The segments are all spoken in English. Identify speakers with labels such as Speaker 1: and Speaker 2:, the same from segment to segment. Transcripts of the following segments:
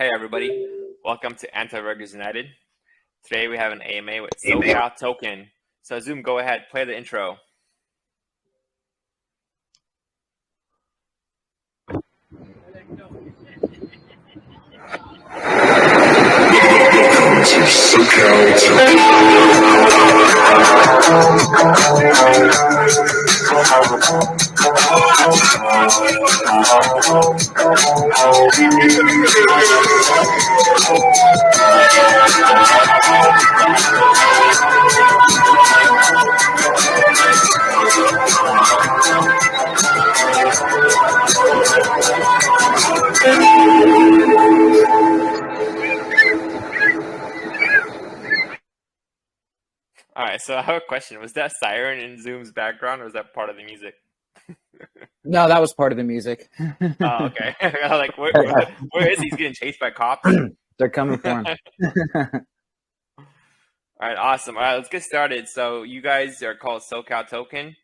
Speaker 1: Hey everybody, welcome to Anti-Ruggers United. Today we have an AMA with SoCal Token. So Zoom, go ahead, play the intro. All right, so I have a question. Was that siren in Zoom's background or was that part of the music?
Speaker 2: No, that was part of the music.
Speaker 1: Oh, okay. Like, where is he? He's getting chased by cops?
Speaker 2: They're coming for him.
Speaker 1: All right, awesome. All right, let's get started. So you guys are called SoCal Token.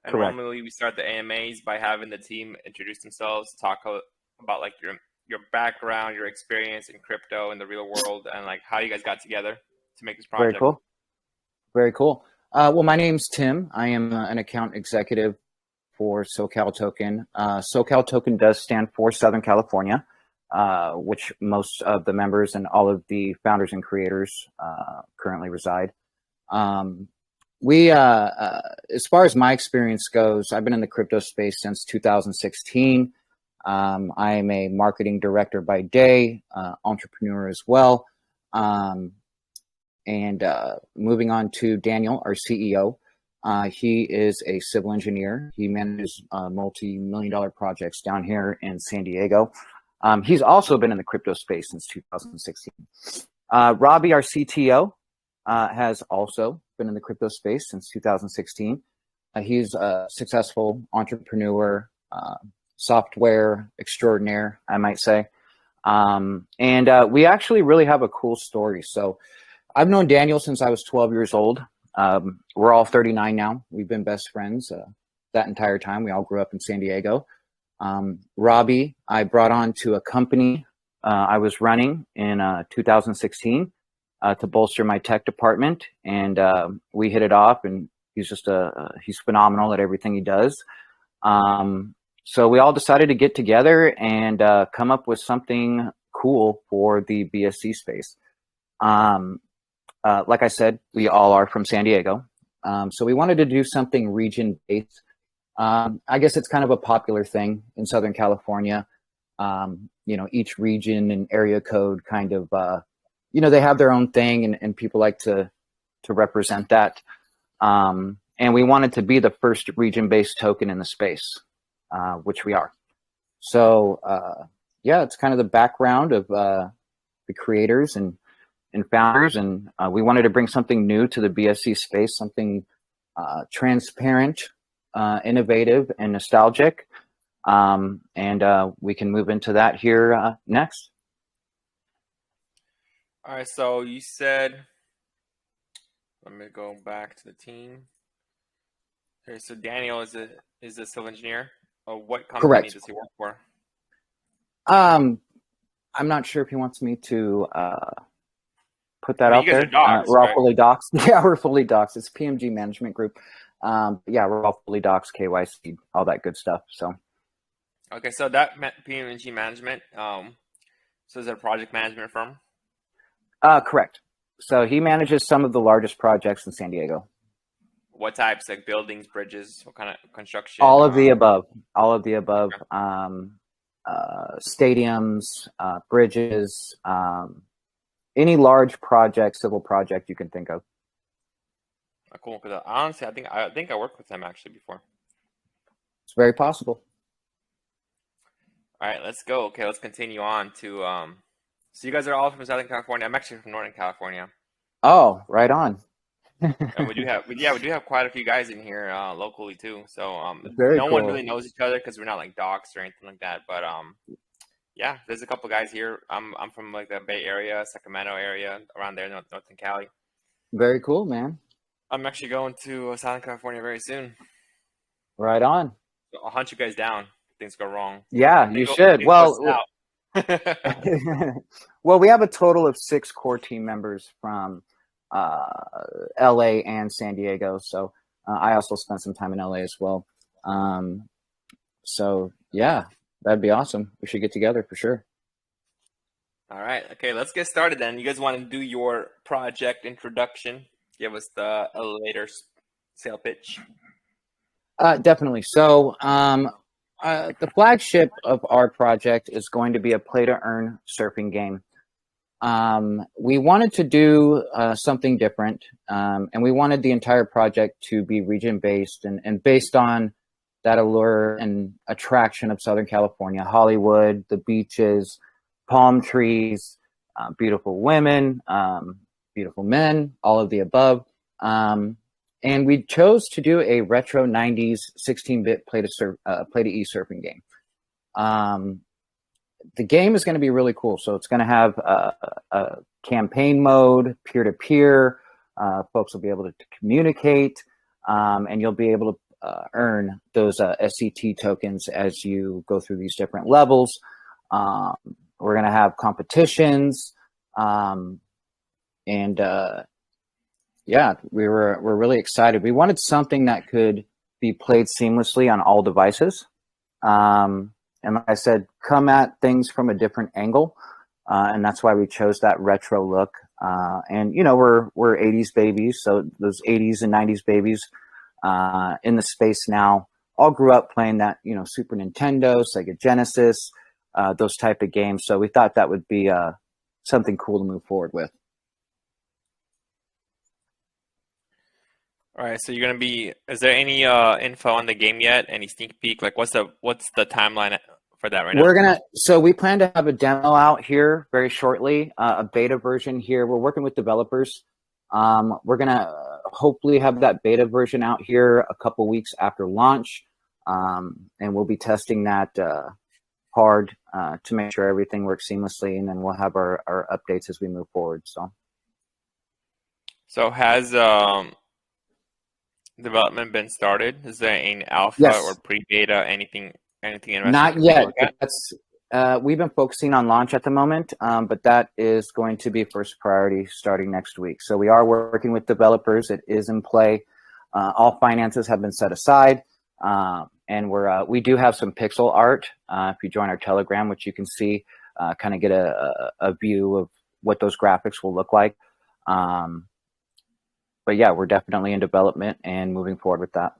Speaker 1: And
Speaker 2: Correct.
Speaker 1: normally we start the AMAs by having the team introduce themselves, talk about like your background, your experience in crypto in the real world, and like how you guys got together to make this project.
Speaker 2: Very cool. Very cool. Well, my name's Tim. I am an account executive for SoCal Token. SoCal Token does stand for Southern California, which most of the members and all of the founders and creators currently reside. As far as my experience goes, I've been in the crypto space since 2016. I am a marketing director by day, entrepreneur as well. And moving on to Daniel, our CEO, he is a civil engineer. He manages multi-million-dollar projects down here in San Diego. He's also been in the crypto space since 2016. Robbie, our CTO, has also been in the crypto space since 2016. He's a successful entrepreneur, software extraordinaire, I might say. And we actually really have a cool story. So I've known Daniel since I was 12 years old. We're all 39 now. We've been best friends that entire time. We all grew up in San Diego. Robbie, I brought on to a company I was running in 2016 to bolster my tech department. And we hit it off, and he's just he's phenomenal at everything he does. So we all decided to get together and come up with something cool for the BSC space. Like I said, we all are from San Diego. So we wanted to do something region-based. I guess it's kind of a popular thing in Southern California. Each region and area code kind of, they have their own thing, and people like to represent that. And we wanted to be the first region-based token in the space, which we are. So, it's kind of the background of the creators and founders, and we wanted to bring something new to the BSC space, something transparent, innovative, and nostalgic. And we can move into that here next.
Speaker 1: All right, so you said, let me go back to the team. Okay, so Daniel is a civil engineer. What company
Speaker 2: Correct.
Speaker 1: Does he work for?
Speaker 2: I'm not sure if he wants me to put that out
Speaker 1: you guys
Speaker 2: there.
Speaker 1: are doxxed,
Speaker 2: we're all
Speaker 1: right?
Speaker 2: fully doxxed. Yeah, we're fully doxxed. It's PMG Management Group. We're all fully doxxed, KYC, all that good stuff. So,
Speaker 1: okay, so that PMG Management. So is it a project management firm?
Speaker 2: Correct. So he manages some of the largest projects in San Diego.
Speaker 1: What types? Like buildings, bridges? What kind of construction?
Speaker 2: All of the above. All of the above.
Speaker 1: Okay.
Speaker 2: Stadiums, bridges, any large project, civil project you can think of.
Speaker 1: Cool. Because honestly, I think I worked with them actually before.
Speaker 2: It's very possible.
Speaker 1: All right, let's go. Okay, let's continue on to. So you guys are all from Southern California. I'm actually from Northern California.
Speaker 2: Oh, right on.
Speaker 1: And we do have quite a few guys in here locally too. So
Speaker 2: Very
Speaker 1: no
Speaker 2: cool.
Speaker 1: one really knows each other because we're not like docs or anything like that. But there's a couple guys here. I'm from like the Bay Area, Sacramento area, around there, Northern Cali.
Speaker 2: Very cool, man.
Speaker 1: I'm actually going to Southern California very soon.
Speaker 2: Right on.
Speaker 1: So I'll hunt you guys down if things go wrong.
Speaker 2: Yeah, you should. Well, Well, we have a total of 6 core team members from LA and San Diego. So I also spent some time in LA as well. So yeah, that'd be awesome. We should get together for sure.
Speaker 1: All right. Okay, let's get started then. You guys want to do your project introduction? Give us the elevator sale pitch.
Speaker 2: Definitely. So the flagship of our project is going to be a play to earn surfing game. We wanted to do something different, and we wanted the entire project to be region based and based on that allure and attraction of Southern California, Hollywood, the beaches, palm trees, beautiful women, beautiful men, all of the above. And we chose to do a retro 90s 16-bit play to e surfing game. The game is going to be really cool. So it's going to have a campaign mode, peer-to-peer. Folks will be able to communicate, and you'll be able to earn those SCT tokens as you go through these different levels. We're going to have competitions, and yeah, we're really excited. We wanted something that could be played seamlessly on all devices. And like I said, come at things from a different angle. And that's why we chose that retro look. And, you know, we're 80s babies. So those 80s and 90s babies in the space now all grew up playing that, you know, Super Nintendo, Sega Genesis, those type of games. So we thought that would be something cool to move forward with.
Speaker 1: All right, so you're gonna be. Is there any info on the game yet? Any sneak peek? Like, what's the timeline for that right now?
Speaker 2: So we plan to have a demo out here very shortly, a beta version here. We're working with developers. We're gonna hopefully have that beta version out here a couple weeks after launch, and we'll be testing that hard to make sure everything works seamlessly, and then we'll have our updates as we move forward.
Speaker 1: So has development been started? Is there any alpha
Speaker 2: Yes.
Speaker 1: or pre-beta, anything
Speaker 2: Not yet. That's we've been focusing on launch at the moment, but that is going to be first priority starting next week. So we are working with developers. It is in play. All finances have been set aside, and we do have some pixel art. If you join our Telegram, which you can see, kind of get a view of what those graphics will look like. But yeah, we're definitely in development and moving forward with that.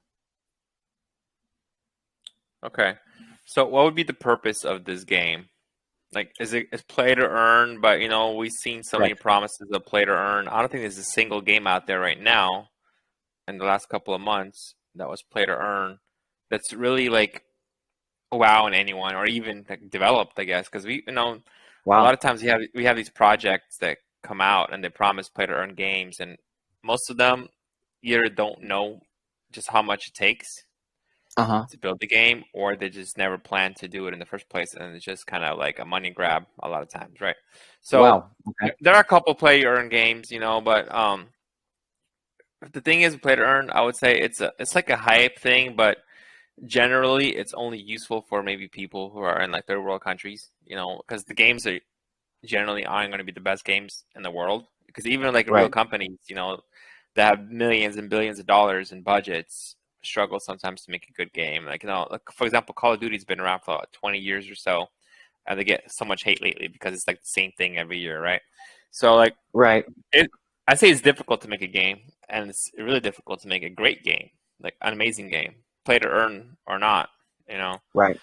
Speaker 1: Okay. So what would be the purpose of this game? Like, is play to earn? But, you know, we've seen so many promises of play to earn. I don't think there's a single game out there right now in the last couple of months that was play to earn that's really like wowing anyone or even like developed, I guess, because we, you know, a lot of times we have these projects that come out and they promise play to earn games, and most of them either don't know just how much it takes to build the game, or they just never plan to do it in the first place, and it's just kind of like a money grab a lot of times, right? So there are a couple play to earn games, you know, but the thing is, play to earn, I would say it's like a hype thing, but generally it's only useful for maybe people who are in like third world countries, you know, because the games are generally aren't going to be the best games in the world. Because even like real companies, you know, that have millions and billions of dollars in budgets struggle sometimes to make a good game. Like, you know, like for example, Call of Duty's been around for like 20 years or so, and they get so much hate lately because it's like the same thing every year, right? So like, I say it's difficult to make a game, and it's really difficult to make a great game, like an amazing game, play to earn or not, you know.
Speaker 2: Right.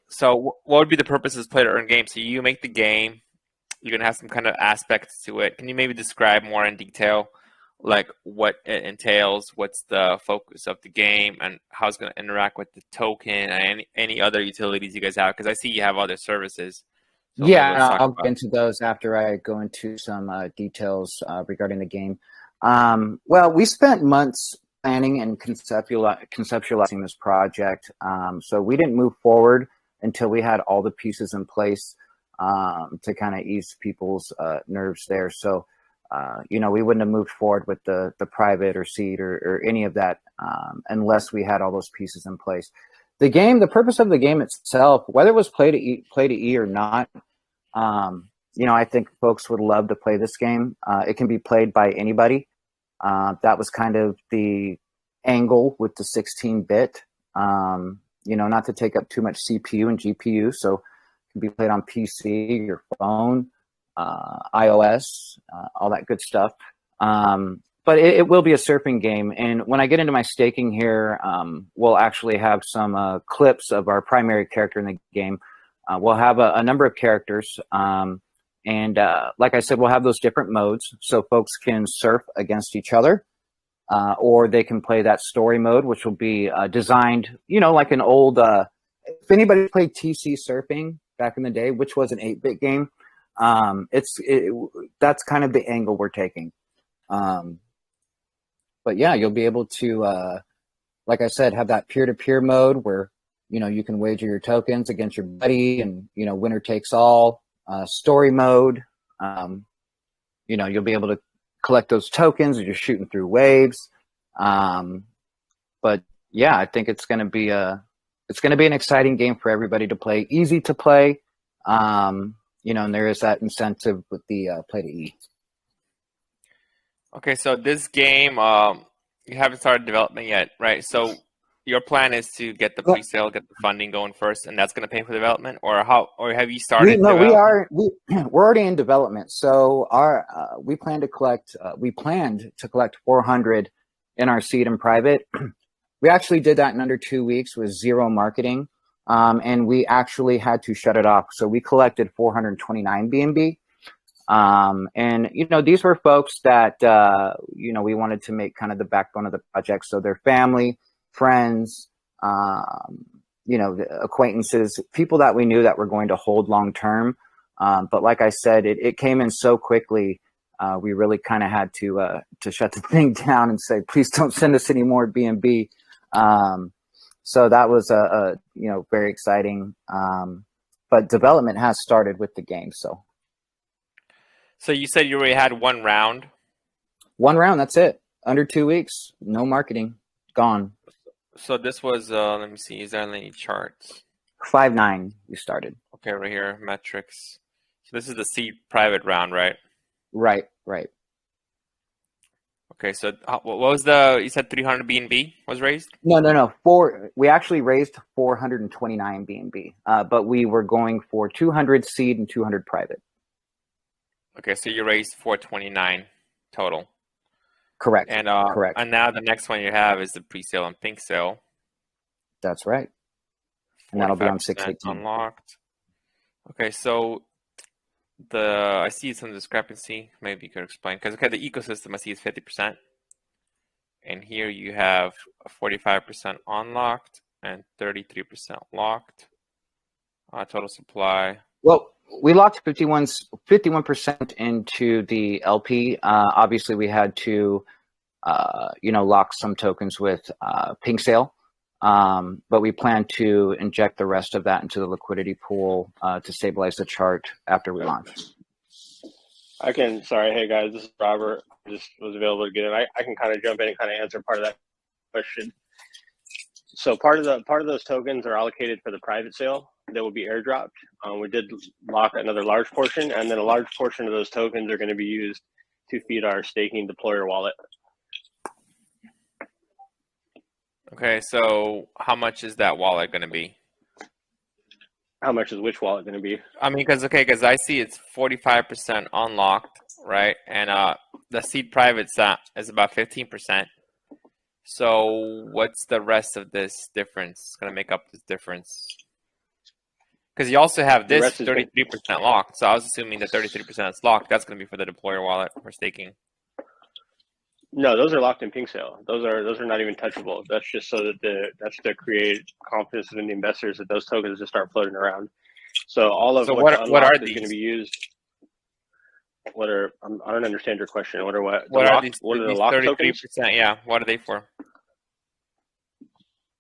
Speaker 1: So what would be the purpose of play to earn game? So you make the game. You're going to have some kind of aspects to it. Can you maybe describe more in detail, like what it entails, what's the focus of the game, and how it's going to interact with the token and any other utilities you guys have? Because I see you have other services.
Speaker 2: So yeah, I'll get into those after I go into some details regarding the game. Well, we spent months planning and conceptualizing this project. So we didn't move forward until we had all the pieces in place to kind of ease people's nerves there. So, you know, we wouldn't have moved forward with the private or seed or any of that unless we had all those pieces in place. The purpose of the game itself, whether it was play to E or not, You know, I think folks would love to play this game. It can be played by anybody. That was kind of the angle with the 16-bit. You know, not to take up too much CPU and GPU, so it can be played on PC, your phone, iOS, all that good stuff. But it will be a surfing game. And when I get into my staking here, we'll actually have some clips of our primary character in the game. We'll have a number of characters. And like I said, we'll have those different modes so folks can surf against each other. Or they can play that story mode, which will be designed, you know, like an old, if anybody played TC Surfing back in the day, which was an 8-bit game, that's kind of the angle we're taking. But yeah, you'll be able to, like I said, have that peer-to-peer mode where, you know, you can wager your tokens against your buddy and, you know, winner takes all. Story mode, you know, you'll be able to collect those tokens as you're shooting through waves. But yeah, I think it's going to be an exciting game for everybody to play, easy to play. You know, and there is that incentive with the play to eat.
Speaker 1: Okay, so this game, you haven't started development yet, right? So your plan is to get the pre-sale, get the funding going first, and that's going to pay for development, or have you started?
Speaker 2: We're already in development. So we planned to collect 400 in our seed and private. We actually did that in under 2 weeks with zero marketing, and we actually had to shut it off. So we collected 429 BNB. And, you know, these were folks that, you know, we wanted to make kind of the backbone of the project. So their family, friends, you know, acquaintances, people that we knew that were going to hold long term. But like I said, it came in so quickly. We really kind of had to shut the thing down and say, please don't send us any more BNB. So that was you know, very exciting. But development has started with the game.
Speaker 1: So you said you already had one round?
Speaker 2: One round, that's it. Under 2 weeks, no marketing, gone.
Speaker 1: So this was, let me see, is there any charts?
Speaker 2: 5.9 we started.
Speaker 1: Okay, right here, metrics. So this is the seed private round, right?
Speaker 2: Right.
Speaker 1: Okay, so what was you said 300 BNB was raised?
Speaker 2: No. We actually raised 429 BNB, but we were going for 200 seed and 200 private.
Speaker 1: Okay, so you raised 429 total.
Speaker 2: Correct.
Speaker 1: And
Speaker 2: correct.
Speaker 1: And now the next one you have is the pre-sale and pink sale.
Speaker 2: That's right. And that'll be on 6/18.
Speaker 1: Unlocked. Okay, so I see some discrepancy. Maybe you could explain, because okay, the ecosystem I see is 50%, and here you have 45% unlocked and 33% locked. Total supply.
Speaker 2: Well, we locked 51% into the LP. Obviously, we had to, you know, lock some tokens with pink sale, but we plan to inject the rest of that into the liquidity pool to stabilize the chart after we launch.
Speaker 3: Sorry, hey guys, this is Robert. I just was available to get in. I can kind of jump in and kind of answer part of that question. So part of those tokens are allocated for the private sale that will be airdropped. We did lock another large portion, and then a large portion of those tokens are going to be used to feed our staking deployer wallet.
Speaker 1: Okay, so how much is that wallet going to be?
Speaker 3: How much is which wallet going to be?
Speaker 1: I mean, because I see it's 45% unlocked, right? And the seed private is about 15%. So what's the rest of this difference? It's going to make up this difference. Because you also have this 33% locked. So I was assuming that 33% is locked. That's going to be for the deployer wallet for staking.
Speaker 3: No, those are locked in pink sale. Those are not even touchable. That's just so that that's to create confidence in the investors that those tokens just start floating around. So all of what are these going to be used? I don't understand your question. What are the locked 33%? Tokens?
Speaker 1: Yeah, what are they for?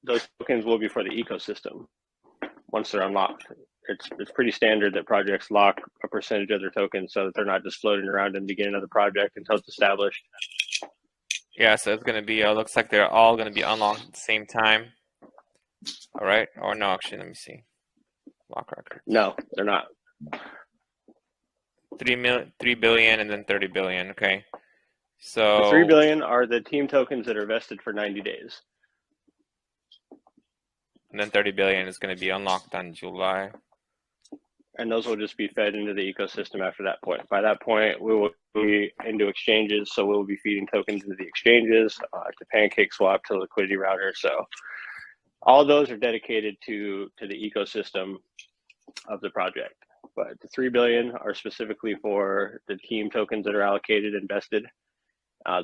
Speaker 3: Those tokens will be for the ecosystem once they're unlocked. It's pretty standard that projects lock a percentage of their tokens so that they're not just floating around in the beginning of the project until it's established.
Speaker 1: Yeah, so it's going to be, looks like they're all going to be unlocked at the same time. All right. Or no, actually, let me see. Lock record.
Speaker 3: No, they're not.
Speaker 1: 3 billion, and then 30 billion. Okay. So
Speaker 3: the 3 billion are the team tokens that are vested for 90 days.
Speaker 1: And then 30 billion is going to be unlocked on July.
Speaker 3: And those will just be fed into the ecosystem after that point. By that point, we will be into exchanges. So we'll be feeding tokens into the exchanges, to PancakeSwap, to liquidity router. So all those are dedicated to the ecosystem of the project. But the 3 billion are specifically for the team tokens that are allocated and vested.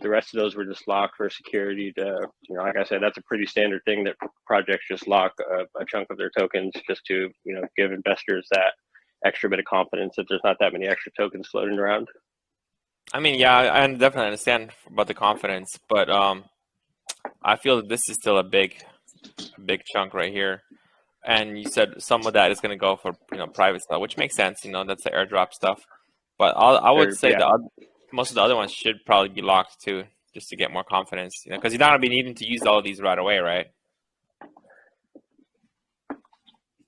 Speaker 3: The rest of those were just locked for security to, like I said, that's a pretty standard thing that projects just lock a chunk of their tokens just to, give investors that extra bit of confidence that there's not that many extra tokens floating around.
Speaker 1: I mean, yeah, I definitely understand about the confidence, but I feel that this is still a big chunk right here. And you said some of that is going to go for private stuff, which makes sense. That's the airdrop stuff. But I would say that most of the other ones should probably be locked too, just to get more confidence. Because you're not going to be needing to use all of these right away, right?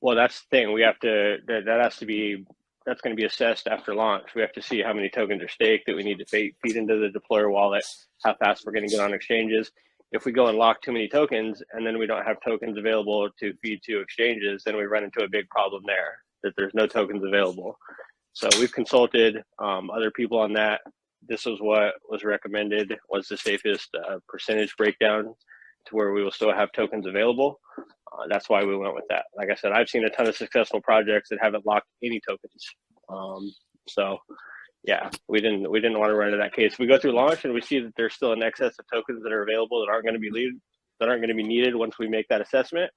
Speaker 3: Well, that's the thing. We have to. That's going to be assessed after launch. We have to see how many tokens are staked that we need to feed into the deployer wallet, how fast we're going to get on exchanges. If we go and lock too many tokens and then we don't have tokens available to feed to exchanges, then we run into a big problem there, that there's no tokens available. So we've consulted other people on that. This was what was recommended, was the safest percentage breakdown to where we will still have tokens available. That's why we went with that. Like I said, I've seen a ton of successful projects that haven't locked any tokens. So yeah, we didn't want to run into that case. If we go through launch and we see that there's still an excess of tokens that are available that aren't going to be needed once we make that assessment,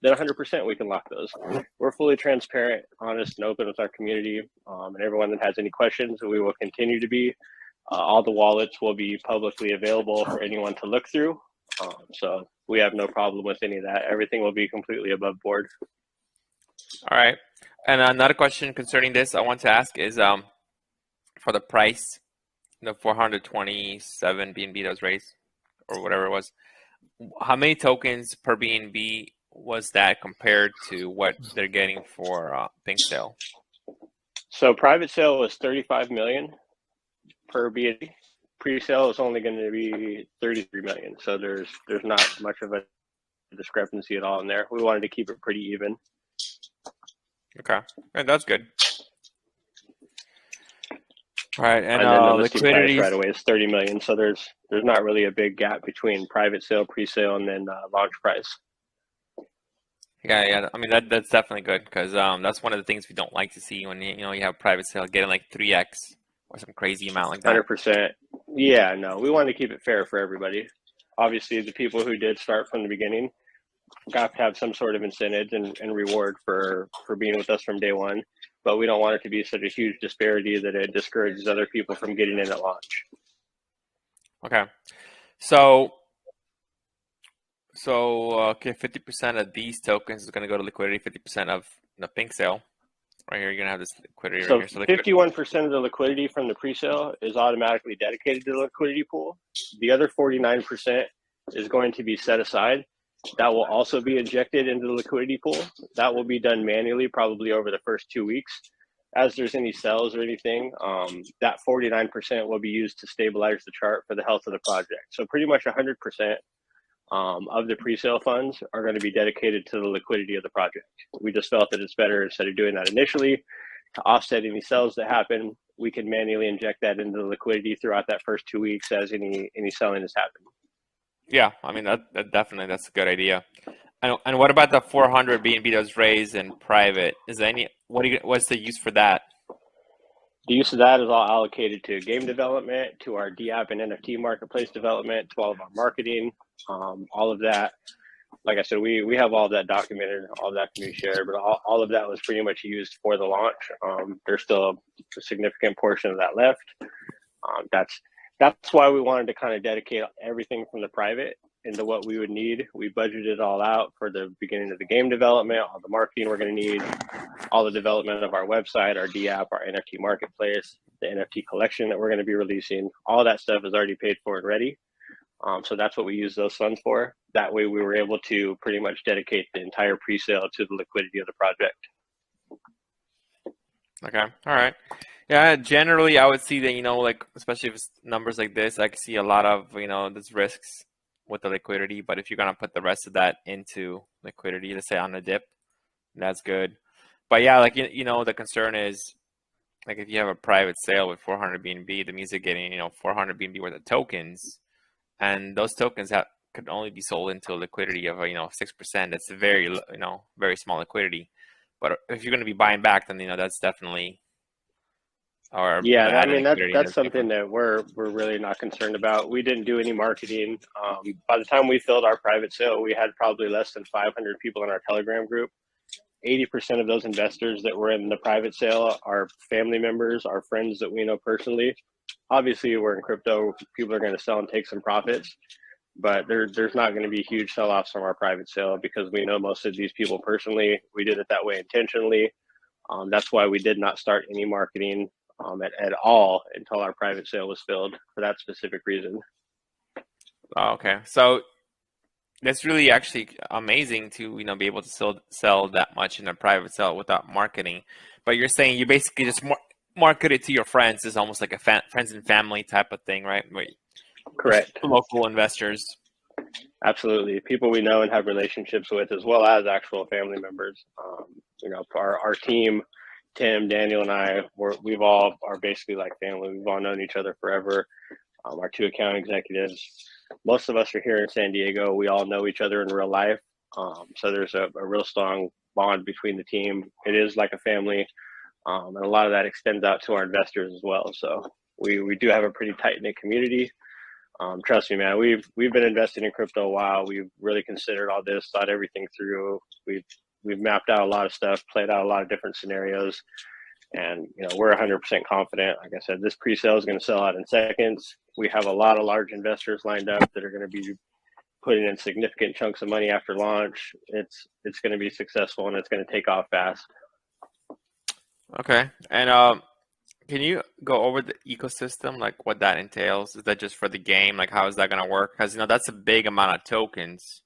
Speaker 3: then 100% we can lock those. We're fully transparent, honest, and open with our community, and everyone that has any questions, we will continue to be. All the wallets will be publicly available for anyone to look through. So we have no problem with any of that. Everything will be completely above board.
Speaker 1: All right. And another question concerning this I want to ask is for the price, the 427 BNB that was raised, or whatever it was, how many tokens per BNB was that compared to what they're getting for pink sale?
Speaker 3: So private sale was 35 million per BNB. Pre-sale is only going to be 33 million. So there's not much of a discrepancy at all in there. We wanted to keep it pretty even.
Speaker 1: Okay, that's good. All right, and
Speaker 3: then the
Speaker 1: liquidity
Speaker 3: right away is 30 million. So there's not really a big gap between private sale, pre-sale, and then launch price.
Speaker 1: Yeah. I mean that's definitely good, because that's one of the things we don't like to see when you have private sale getting like 3x or some crazy amount like that.
Speaker 3: 100%. Yeah, no, we wanted to keep it fair for everybody. Obviously, the people who did start from the beginning got to have some sort of incentive and reward for being with us from day one. But we don't want it to be such a huge disparity that it discourages other people from getting in at launch.
Speaker 1: Okay, so 50% of these tokens is going to go to liquidity, 50% of the pink sale. Right here, you're going to have this liquidity
Speaker 3: so
Speaker 1: right here.
Speaker 3: So 51% of the liquidity from the pre-sale is automatically dedicated to the liquidity pool. The other 49% is going to be set aside. That will also be injected into the liquidity pool. That will be done manually, probably over the first 2 weeks. As there's any sells or anything, that 49% will be used to stabilize the chart for the health of the project. So pretty much 100% of the pre-sale funds are going to be dedicated to the liquidity of the project. We just felt that it's better, instead of doing that initially, to offset any sells that happen, we can manually inject that into the liquidity throughout that first 2 weeks as any selling has happened.
Speaker 1: Yeah, I mean that definitely, that's a good idea. And what about the 400 BNB that was raised in private? Is there any what's the use for that?
Speaker 3: The use of that is all allocated to game development, to our DApp and NFT marketplace development, to all of our marketing, all of that. Like I said, we have all of that documented, all of that can be shared, but all of that was pretty much used for the launch. There's still a significant portion of that left. That's why we wanted to kind of dedicate everything from the private into what we would need. We budgeted it all out for the beginning of the game development, all the marketing we're going to need, all the development of our website, our DApp, our NFT marketplace, the NFT collection that we're going to be releasing. All that stuff is already paid for and ready. So that's what we use those funds for. That way we were able to pretty much dedicate the entire pre-sale to the liquidity of the project.
Speaker 1: Okay, all right. Yeah, generally I would see that, like especially if it's numbers like this, I can see a lot of, there's risks with the liquidity, but if you're gonna put the rest of that into liquidity, let's say on a dip, that's good. But yeah, like the concern is like if you have a private sale with 400 BNB, that means you're getting, 400 BNB worth of tokens, and those tokens could only be sold into a liquidity of 6%. That's very, very small liquidity. But if you're going to be buying back, then that's definitely, or
Speaker 3: Yeah, I
Speaker 1: adding
Speaker 3: mean
Speaker 1: liquidity,
Speaker 3: that's
Speaker 1: that's
Speaker 3: something
Speaker 1: different.
Speaker 3: that we're really not concerned about. We didn't do any marketing. By the time we filled our private sale, we had probably less than 500 people in our Telegram group. 80% of those investors that were in the private sale are family members, are friends that we know personally. Obviously, we're in crypto. People are going to sell and take some profits, but there's not going to be huge sell-offs from our private sale because we know most of these people personally. We did it that way intentionally. That's why we did not start any marketing at all until our private sale was filled for that specific reason.
Speaker 1: Oh, okay. So that's really actually amazing to, be able to sell that much in a private sale without marketing. But you're saying you basically just market it to your friends. It's almost like a friends and family type of thing, right? Where
Speaker 3: Correct.
Speaker 1: local investors.
Speaker 3: Absolutely. People we know and have relationships with, as well as actual family members. Our team, Tim, Daniel, and I, we've all are basically like family. We've all known each other forever. Our two account executives, most of us are here in San Diego. We all know each other in real life. So there's a real strong bond between the team. It is like a family. And a lot of that extends out to our investors as well. So we do have a pretty tight knit community. Trust me, man, we've been investing in crypto a while. We've really considered all this, thought everything through. We've mapped out a lot of stuff, played out a lot of different scenarios, and we're 100% confident. Like I said, this pre-sale is going to sell out in seconds. We have a lot of large investors lined up that are going to be putting in significant chunks of money after launch. It's going to be successful and it's going to take off fast.
Speaker 1: Okay. And can you go over the ecosystem, like what that entails? Is that just for the game? Like how is that going to work? Because that's a big amount of tokens.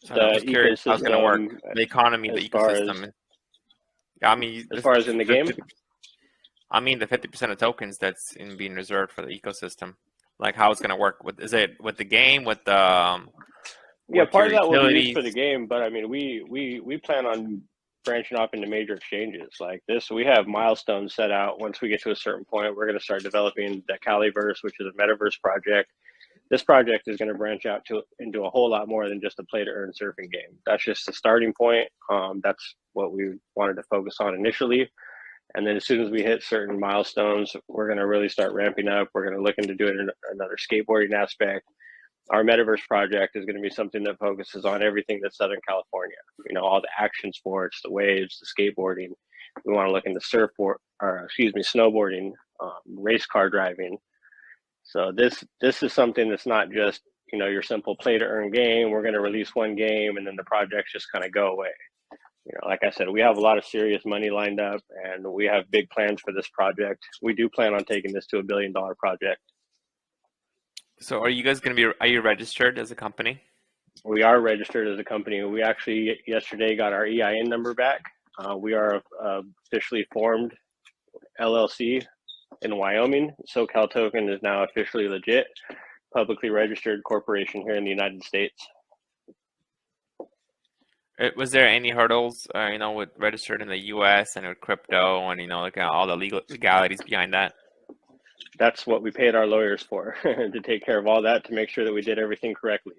Speaker 1: So I'm
Speaker 3: The
Speaker 1: just curious how it's going to work.
Speaker 3: ecosystem,
Speaker 1: The economy,
Speaker 3: as
Speaker 1: the
Speaker 3: far as
Speaker 1: ecosystem. I mean,
Speaker 3: as far as in the game.
Speaker 1: I mean, the 50% of tokens that's being reserved for the ecosystem. Like how it's going to work. Is it with the game, with
Speaker 3: Yeah,
Speaker 1: with
Speaker 3: part
Speaker 1: your
Speaker 3: of that will be used
Speaker 1: utilities?
Speaker 3: for the game, but I mean, we plan on branching off into major exchanges like this. We have milestones set out. Once we get to a certain point, we're going to start developing the Caliverse, which is a metaverse project. This project is going to branch out into a whole lot more than just a play to earn surfing game. That's just the starting point. That's what we wanted to focus on initially. And then as soon as we hit certain milestones, we're going to really start ramping up. We're going to look into doing another skateboarding aspect. Our metaverse project is going to be something that focuses on everything that's Southern California. All the action sports, the waves, the skateboarding. We want to look into snowboarding, race car driving. So this is something that's not just your simple play to earn game. We're going to release one game and then the projects just kind of go away. Like I said, we have a lot of serious money lined up and we have big plans for this project. We do plan on taking this to $1 billion project.
Speaker 1: So are you guys going to are you registered as a company?
Speaker 3: We are registered as a company. We actually yesterday got our EIN number back. We are officially formed LLC in Wyoming. SoCal token is now officially legit, publicly registered corporation here in the United States.
Speaker 1: Was there any hurdles, with registered in the U.S. and with crypto and, like all the legalities behind that?
Speaker 3: That's what we paid our lawyers for, to take care of all that, to make sure that we did everything correctly.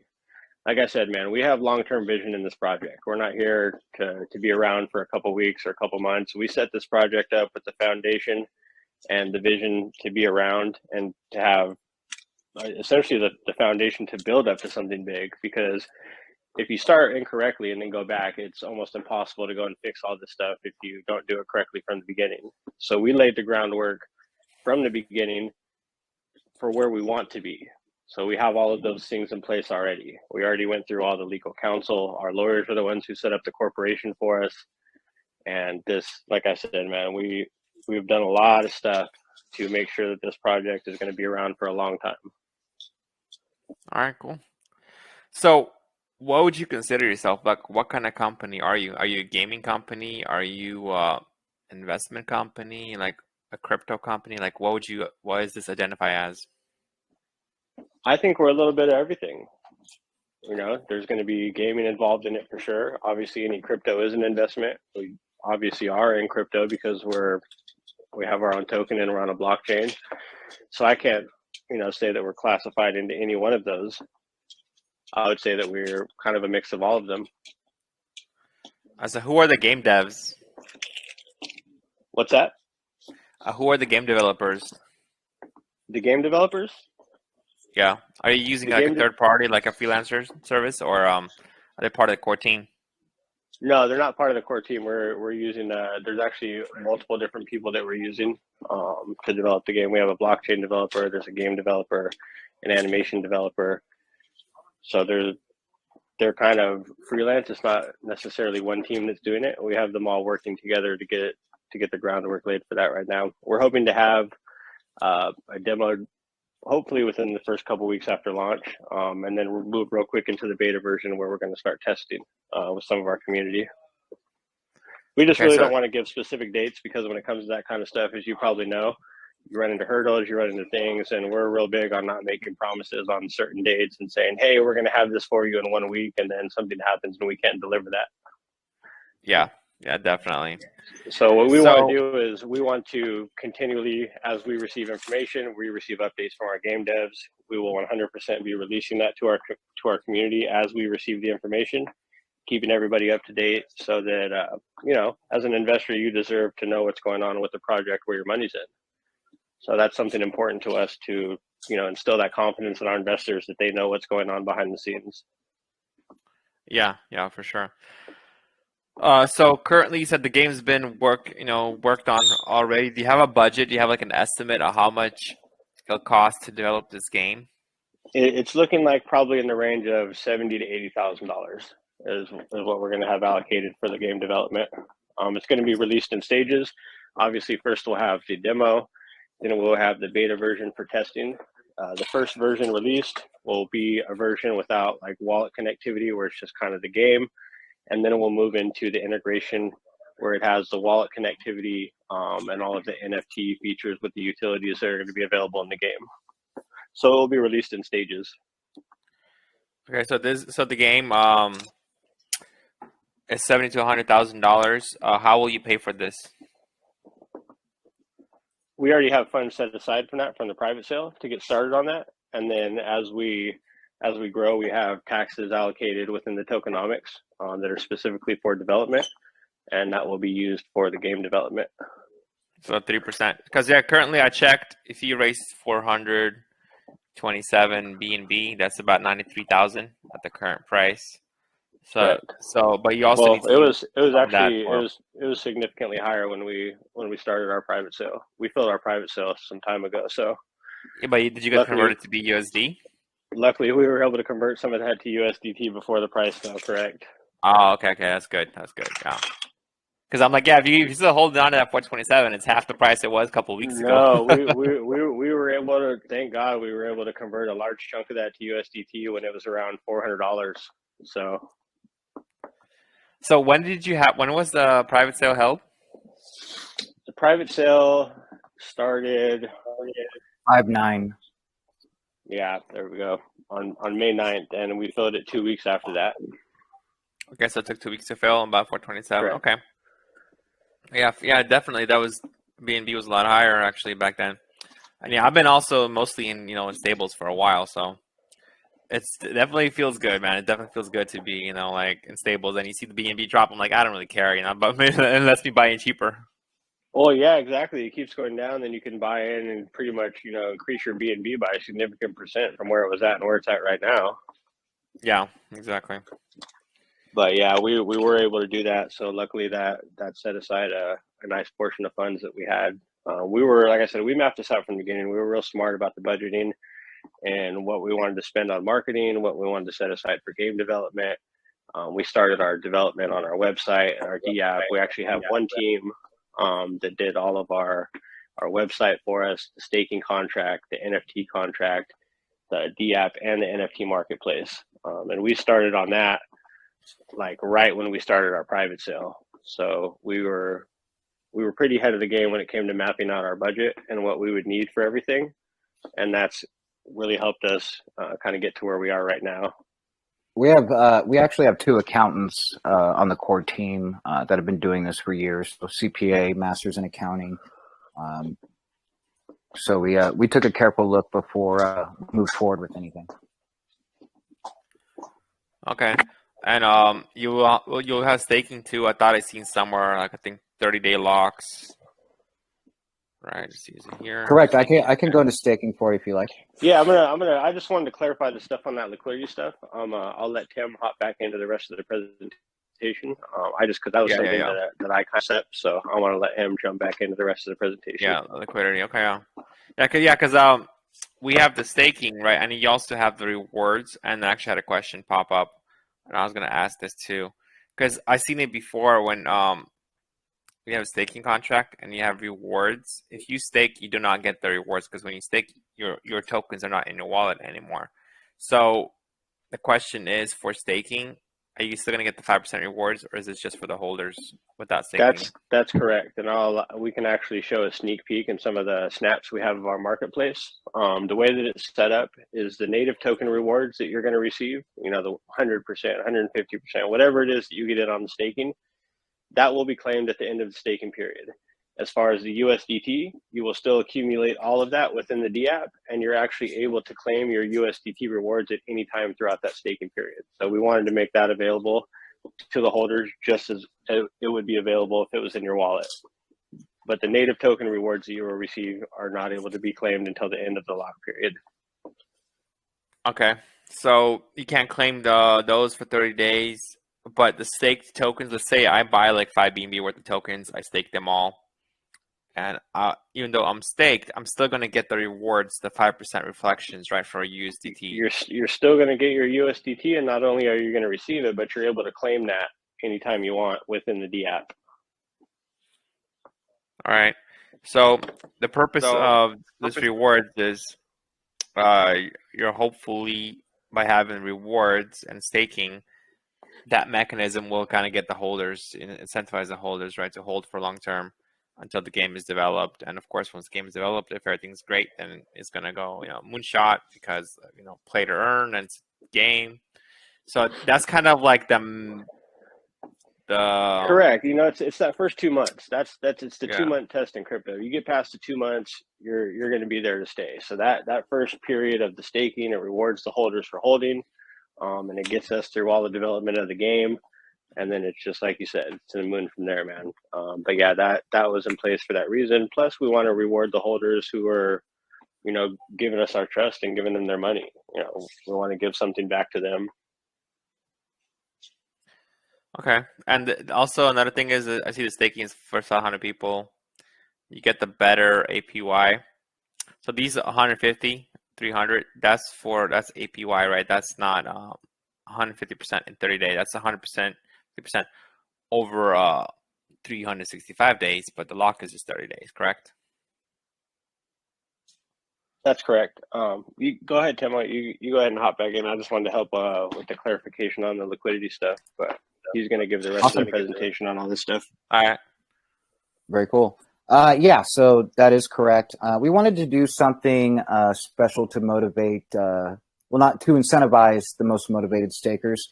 Speaker 3: Like I said, man, we have long-term vision in this project. We're not here to be around for a couple weeks or a couple months. We set this project up with the foundation and the vision to be around and to have essentially the foundation to build up to something big, because if you start incorrectly and then go back, it's almost impossible to go and fix all this stuff if you don't do it correctly from the beginning. So we laid the groundwork from the beginning for where we want to be. So we have all of those things in place already. We already went through all the legal counsel. Our lawyers are the ones who set up the corporation for us. And this, like I said, man, we've done a lot of stuff to make sure that this project is going to be around for a long time.
Speaker 1: All right, cool. So what would you consider yourself? Like, what kind of company are you? Are you a gaming company? Are you investment company, like a crypto company? Like, what does this identify as?
Speaker 3: I think we're a little bit of everything. You know, there's going to be gaming involved in it for sure. Obviously, any crypto is an investment. We obviously are in crypto because we have our own token and we're on a blockchain. So I can't, say that we're classified into any one of those. I would say that we're kind of a mix of all of them.
Speaker 1: So who are the game devs?
Speaker 3: What's that?
Speaker 1: Who are the game developers?
Speaker 3: The game developers?
Speaker 1: Yeah. Are you using like a third party, like a freelancer service, or are they part of the core team?
Speaker 3: No, they're not part of the core team. We're using. There's actually multiple different people that we're using to develop the game. We have a blockchain developer. There's a game developer, an animation developer. So they're kind of freelance. It's not necessarily one team that's doing it. We have them all working together to get the groundwork laid for that right now. We're hoping to have a demo hopefully within the first couple weeks after launch, and then we'll move real quick into the beta version where we're going to start testing with some of our community. We just really don't want to give specific dates because when it comes to that kind of stuff, as you probably know, you run into hurdles, you run into things, and we're real big on not making promises on certain dates and saying, hey, we're going to have this for you in 1 week, and then something happens and we can't deliver that.
Speaker 1: Yeah, definitely.
Speaker 3: So what we want to do is we want to continually, as we receive information, we receive updates from our game devs. We will 100% be releasing that to our community as we receive the information, keeping everybody up to date so that, as an investor, you deserve to know what's going on with the project where your money's in. So that's something important to us to, instill that confidence in our investors that they know what's going on behind the scenes.
Speaker 1: Yeah, for sure. So currently you said the game's been worked on already. Do you have a budget? Do you have like an estimate of how much it'll cost to develop this game?
Speaker 3: It's looking like probably in the range of $70,000 to $80,000 is what we're going to have allocated for the game development. It's going to be released in stages. Obviously, first we'll have the demo, then we'll have the beta version for testing. The first version released will be a version without like wallet connectivity, where it's just kind of the game. And then we'll move into the integration where it has the wallet connectivity and all of the NFT features with the utilities that are going to be available in the game. So it will be released in stages.
Speaker 1: Okay, so the game is $70,000 to $100,000. How will you pay for this?
Speaker 3: We already have funds set aside from the private sale to get started on that, and then as we grow, we have taxes allocated within the tokenomics that are specifically for development, and that will be used for the game development.
Speaker 1: So 3%, because currently I checked. If you raise 427 BNB, that's about 93,000 at the current price. So
Speaker 3: right.
Speaker 1: But you also need to
Speaker 3: it was significantly higher when we started our private sale. We filled our private sale some time ago. So
Speaker 1: yeah, but did you get converted to be USD?
Speaker 3: Luckily, we were able to convert some of that to USDT before the price fell. Correct.
Speaker 1: Oh, okay, that's good. Yeah. Because I'm like, if you're still holding on to that 427, it's half the price it was a couple of weeks ago.
Speaker 3: No, we were able to. Thank God, we were able to convert a large chunk of that to USDT when it was around $400.
Speaker 1: So when was the private sale held?
Speaker 3: The private sale started
Speaker 2: 5/9.
Speaker 3: Yeah, there we go. On May 9th, and we filled it 2 weeks after that.
Speaker 1: Okay, so it took 2 weeks to fill, about 427.
Speaker 3: Correct.
Speaker 1: Okay. Yeah, definitely. That was BNB was a lot higher actually back then. And yeah, I've been also mostly in in stables for a while, so it definitely feels good, man. It definitely feels good to be like in stables, and you see the BNB drop. I'm like, I don't really care, but unless me buying cheaper.
Speaker 3: Well, yeah, exactly. It keeps going down, then you can buy in and pretty much increase your BNB by a significant percent from where it was at and where it's at right now.
Speaker 1: Yeah, exactly.
Speaker 3: But yeah, we were able to do that. So luckily that set aside a nice portion of funds that we had. We were, like I said, we mapped this out from the beginning. We were real smart about the budgeting and what we wanted to spend on marketing, what we wanted to set aside for game development. We started our development on our website and our DApp. We actually have one team that did all of our website for us, the staking contract, the NFT contract, the DApp, and the NFT marketplace. And we started on that like right when we started our private sale. So we were we were pretty ahead of the game when it came to mapping out our budget and what we would need for everything, and that's really helped us kind of get to where we are right now.
Speaker 2: We actually have two accountants on the core team that have been doing this for years. So CPA, Masters in Accounting. So we took a careful look before we moved forward with anything.
Speaker 1: Okay, and you'll have staking too. I thought I seen somewhere like I think 30-day locks. Right, just use it here.
Speaker 2: Correct. I can go into staking for you if you like.
Speaker 3: Yeah, I just wanted to clarify the stuff on that liquidity stuff. I'll let Tim hop back into the rest of the presentation. Because that was something that I concept, so I want to let him jump back into the rest of the presentation.
Speaker 1: Yeah, liquidity. Okay. Because we have the staking, right, and you also have the rewards. And I actually had a question pop up, and I was gonna ask this too, because I seen it before when we have a staking contract and you have rewards. If you stake, you do not get the rewards because when you stake, your tokens are not in your wallet anymore. So the question is, for staking, are you still going to get the 5% rewards, or is this just for the holders without staking?
Speaker 3: That's correct. And we can actually show a sneak peek in some of the snaps we have of our marketplace. The way that it's set up is the native token rewards that you're going to receive, the 100%, 150%, whatever it is that you get in on the staking, that will be claimed at the end of the staking period. As far as the USDT, you will still accumulate all of that within the DApp, and you're actually able to claim your USDT rewards at any time throughout that staking period. So we wanted to make that available to the holders just as it would be available if it was in your wallet. But the native token rewards that you will receive are not able to be claimed until the end of the lock period.
Speaker 1: Okay, so you can't claim those for 30 days. But the staked tokens, let's say I buy like 5 BNB worth of tokens, I stake them all. And even though I'm staked, I'm still going to get the rewards, the 5% reflections, right, for a USDT.
Speaker 3: You're still going to get your USDT, and not only are you going to receive it, but you're able to claim that anytime you want within the DApp.
Speaker 1: All right. So the purpose of this rewards is you're hopefully, by having rewards and staking, that mechanism will kind of get the holders, incentivize the holders, right, to hold for long term until the game is developed. And of course, once the game is developed, if everything's great, then it's going to go, moonshot because, play to earn and it's game. So that's kind of like the
Speaker 3: correct. It's that first 2 months. It's the 2-month test in crypto. You get past the 2 months, you're going to be there to stay. So that first period of the staking, it rewards the holders for holding. And it gets us through all the development of the game, and then it's just like you said, to the moon from there, man. But yeah, that was in place for that reason. Plus, we want to reward the holders who are, giving us our trust and giving them their money. We want to give something back to them.
Speaker 1: Okay, and also another thing is I see the staking is for 100 people. You get the better APY. So these 150. 300, that's APY, right? That's not 150% in 30 days. That's 100% over 365 days, but the lock is just 30 days, correct?
Speaker 3: That's correct. You go ahead, Tim. You go ahead and hop back in. I just wanted to help with the clarification on the liquidity stuff, but he's going to give the rest of the presentation on all this stuff.
Speaker 1: All right.
Speaker 2: Very cool. Yeah, so that is correct. We wanted to do something special to motivate, not to incentivize the most motivated stakers.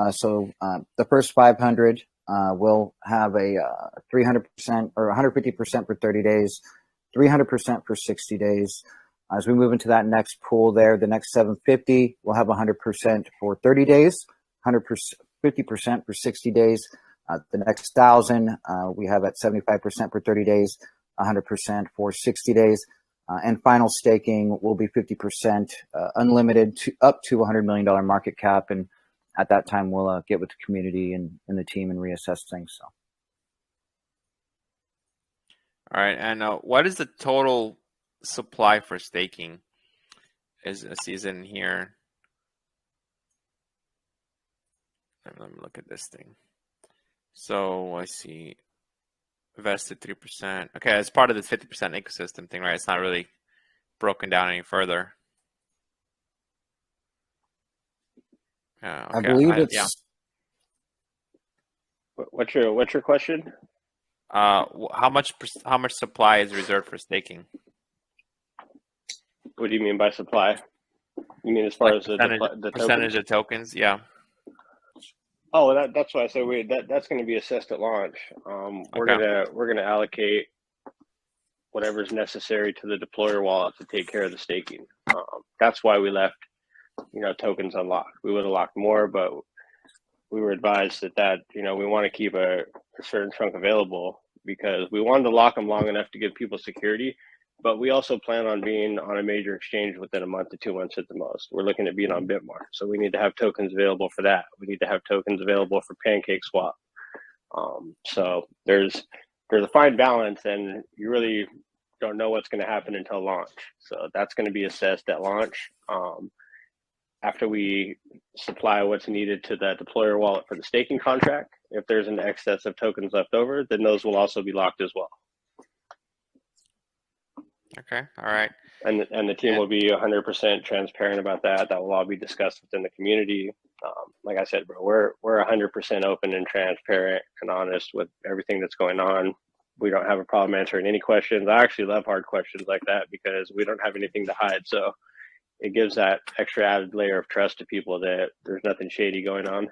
Speaker 2: So the first 500 will have a 300% or 150% for 30 days, 300% for 60 days. As we move into that next pool there, the next 750 will have 100% for 30 days, 50% for 60 days. The next 1,000, we have at 75% for 30 days, 100% for 60 days. And final staking will be 50% unlimited to up to $100 million market cap. And at that time, we'll get with the community and the team and reassess things. So.
Speaker 1: All right. And what is the total supply for staking? Is a season here. Let me look at this thing. So I see vested 3%. Okay, as part of this 50% ecosystem thing, right? It's not really broken down any further. Okay.
Speaker 2: I believe it's.
Speaker 3: Yeah. What's your question?
Speaker 1: How much supply is reserved for staking?
Speaker 3: What do you mean by supply? You mean as far
Speaker 1: Like
Speaker 3: as the
Speaker 1: percentage
Speaker 3: tokens?
Speaker 1: of tokens? Yeah.
Speaker 3: Oh, that's why I said that's going to be assessed at launch. We're
Speaker 1: Okay.
Speaker 3: gonna allocate whatever's necessary to the deployer wallet to take care of the staking. That's why we left, tokens unlocked. We would have locked more, but we were advised that we want to keep a certain chunk available because we wanted to lock them long enough to give people security. But we also plan on being on a major exchange within a month to 2 months at the most. We're looking at being on Bitmart, so we need to have tokens available for that. We need to have tokens available for Pancake Swap. So there's a fine balance, and you really don't know what's going to happen until launch. So that's going to be assessed at launch. After we supply what's needed to that deployer wallet for the staking contract, if there's an excess of tokens left over, then those will also be locked as well.
Speaker 1: Okay. All right.
Speaker 3: And the team will be 100% transparent about that. That will all be discussed within the community. Like I said, bro, we're 100% open and transparent and honest with everything that's going on. We don't have a problem answering any questions. I actually love hard questions like that because we don't have anything to hide. So it gives that extra added layer of trust to people that there's nothing shady going on.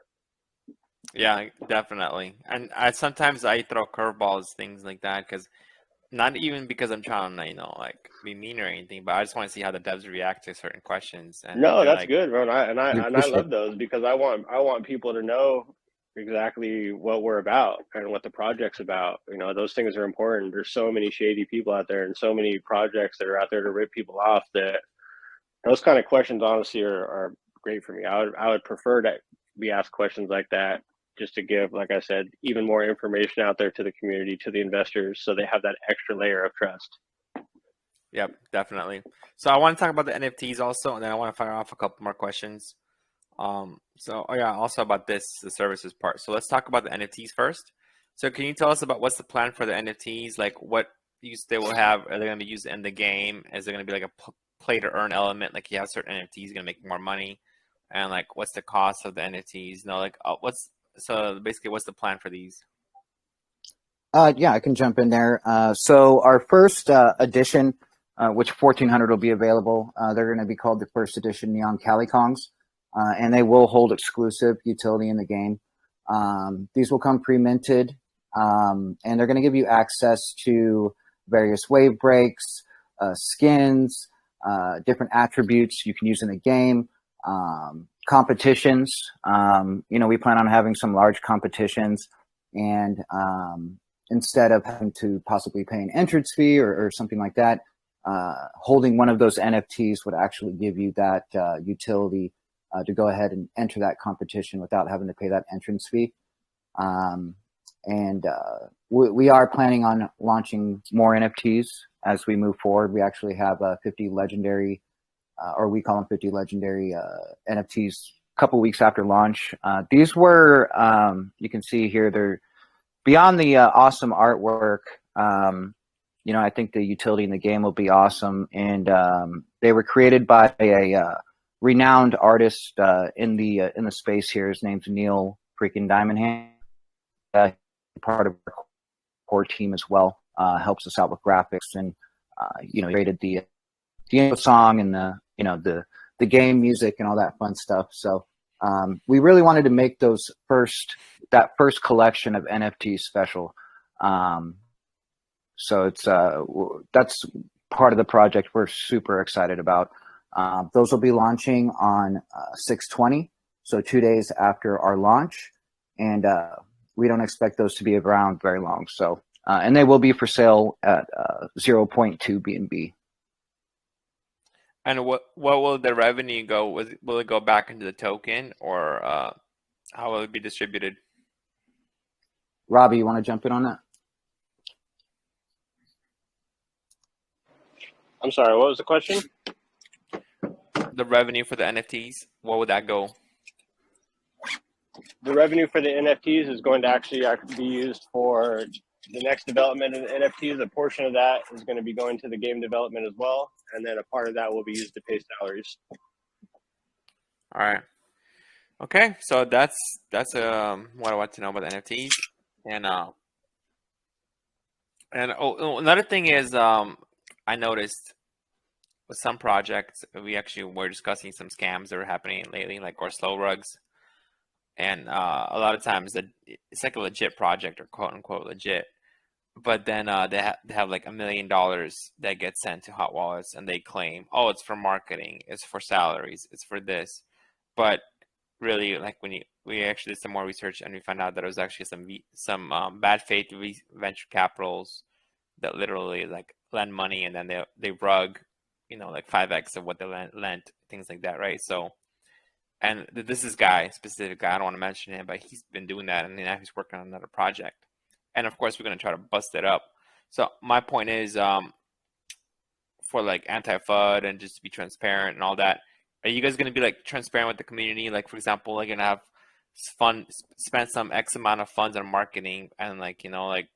Speaker 1: Yeah, definitely. And sometimes I throw curveballs, things like that, because not even because I'm trying to, like be mean or anything, but I just want to see how the devs react to certain questions. And if
Speaker 3: No,
Speaker 1: they're
Speaker 3: that's
Speaker 1: like,
Speaker 3: good, bro. And
Speaker 2: We
Speaker 3: I
Speaker 2: appreciate
Speaker 3: love those because I want people to know exactly what we're about and what the project's about. Those things are important. There's so many shady people out there and so many projects that are out there to rip people off that those kind of questions honestly are great for me. I would prefer to be asked questions like that just to give, like I said, even more information out there to the community, to the investors, so they have that extra layer of trust.
Speaker 1: yep, definitely. So I want to talk about the NFTs also, and then I want to fire off a couple more questions. Oh yeah, also about the services part. So let's talk about the NFTs first. So can you tell us about what's the plan for the NFTs? Like what use they will have? Are they going to be used in the game? Is there going to be like a play to earn element? Like you have certain NFTs going to make more money, and like what's the cost of the NFTs? So basically what's the plan for these?
Speaker 2: Yeah, I can jump in there. So our first edition, which 1400 will be available, they're going to be called the first edition Neon Cali Kongs, and they will hold exclusive utility in the game. These will come pre-minted, and they're going to give you access to various wave breaks, skins, different attributes you can use in the game, competitions. We plan on having some large competitions, and instead of having to possibly pay an entrance fee or something like that, holding one of those NFTs would actually give you that utility to go ahead and enter that competition without having to pay that entrance fee. We are planning on launching more NFTs as we move forward. We actually have 50 legendary, or we call them 50 legendary NFTs a couple weeks after launch. These were, you can see here, they're beyond the awesome artwork. I think the utility in the game will be awesome, and they were created by a renowned artist in the space here. His name's Neil freaking Diamond Hand. Part of our core team as well. Helps us out with graphics, and created the intro song and the game music and all that fun stuff. So we really wanted to make that first collection of NFTs special. So it's that's part of the project we're super excited about. Those will be launching on 6/20, so 2 days after our launch, and we don't expect those to be around very long. So and they will be for sale at 0.2 BNB.
Speaker 1: And what will the revenue go? Will it go back into the token, or how will it be distributed?
Speaker 2: Robbie, you want to jump in on that?
Speaker 3: I'm sorry, what was the question?
Speaker 1: The revenue for the NFTs, what would that go?
Speaker 3: The revenue for the NFTs is going to actually be used for the next development of the NFTs. A portion of that is going to be going to the game development as well, and then a part of that will be used to pay salaries.
Speaker 1: All right. Okay, so that's what I want to know about the NFTs, and And another thing is, I noticed with some projects, we actually were discussing some scams that are happening lately, like or slow rugs. And a lot of times it's like a legit project or quote unquote legit, but then they have like $1 million that gets sent to hot wallets, and they claim, oh, it's for marketing, it's for salaries, it's for this. But really, like when we actually did some more research, and we found out that it was actually some bad faith venture capitals that literally like lend money, and then they rug, like 5x of what they lent, things like that, right? So, and this is specific guy, I don't want to mention him, but he's been doing that, and now he's working on another project. And of course, we're going to try to bust it up. So my point is, for like anti-FUD and just to be transparent and all that, are you guys going to be like transparent with the community? Like, for example, like you're going to have spend some X amount of funds on marketing, and like, like,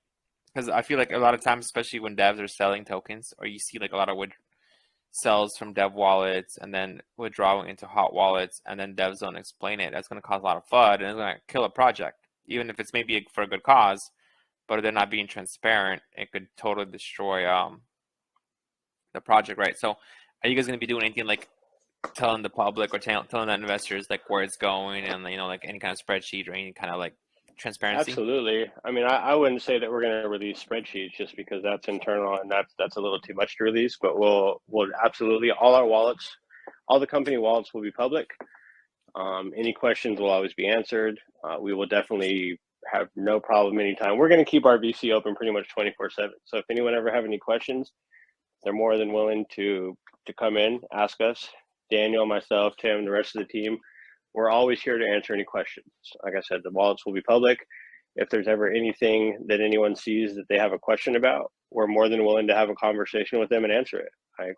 Speaker 1: because I feel like a lot of times, especially when devs are selling tokens, or you see like a lot of sells from dev wallets and then withdrawing into hot wallets, and then devs don't explain it, that's going to cause a lot of FUD, and it's going to kill a project, even if it's maybe for a good cause. But if they're not being transparent, it could totally destroy the project, right? So are you guys going to be doing anything like telling the public or telling the investors like where it's going, and like any kind of spreadsheet or any kind of like transparency?
Speaker 3: Absolutely. I mean, I wouldn't say that we're going to release spreadsheets just because that's internal and that's a little too much to release. But we'll absolutely, all our wallets, all the company wallets will be public. Any questions will always be answered. We will definitely have no problem anytime. We're going to keep our VC open pretty much 24/7. So if anyone ever have any questions, they're more than willing to come in, ask us. Daniel, myself, Tim, the rest of the team, we're always here to answer any questions. Like I said, the wallets will be public. If there's ever anything that anyone sees that they have a question about, we're more than willing to have a conversation with them and answer it. Like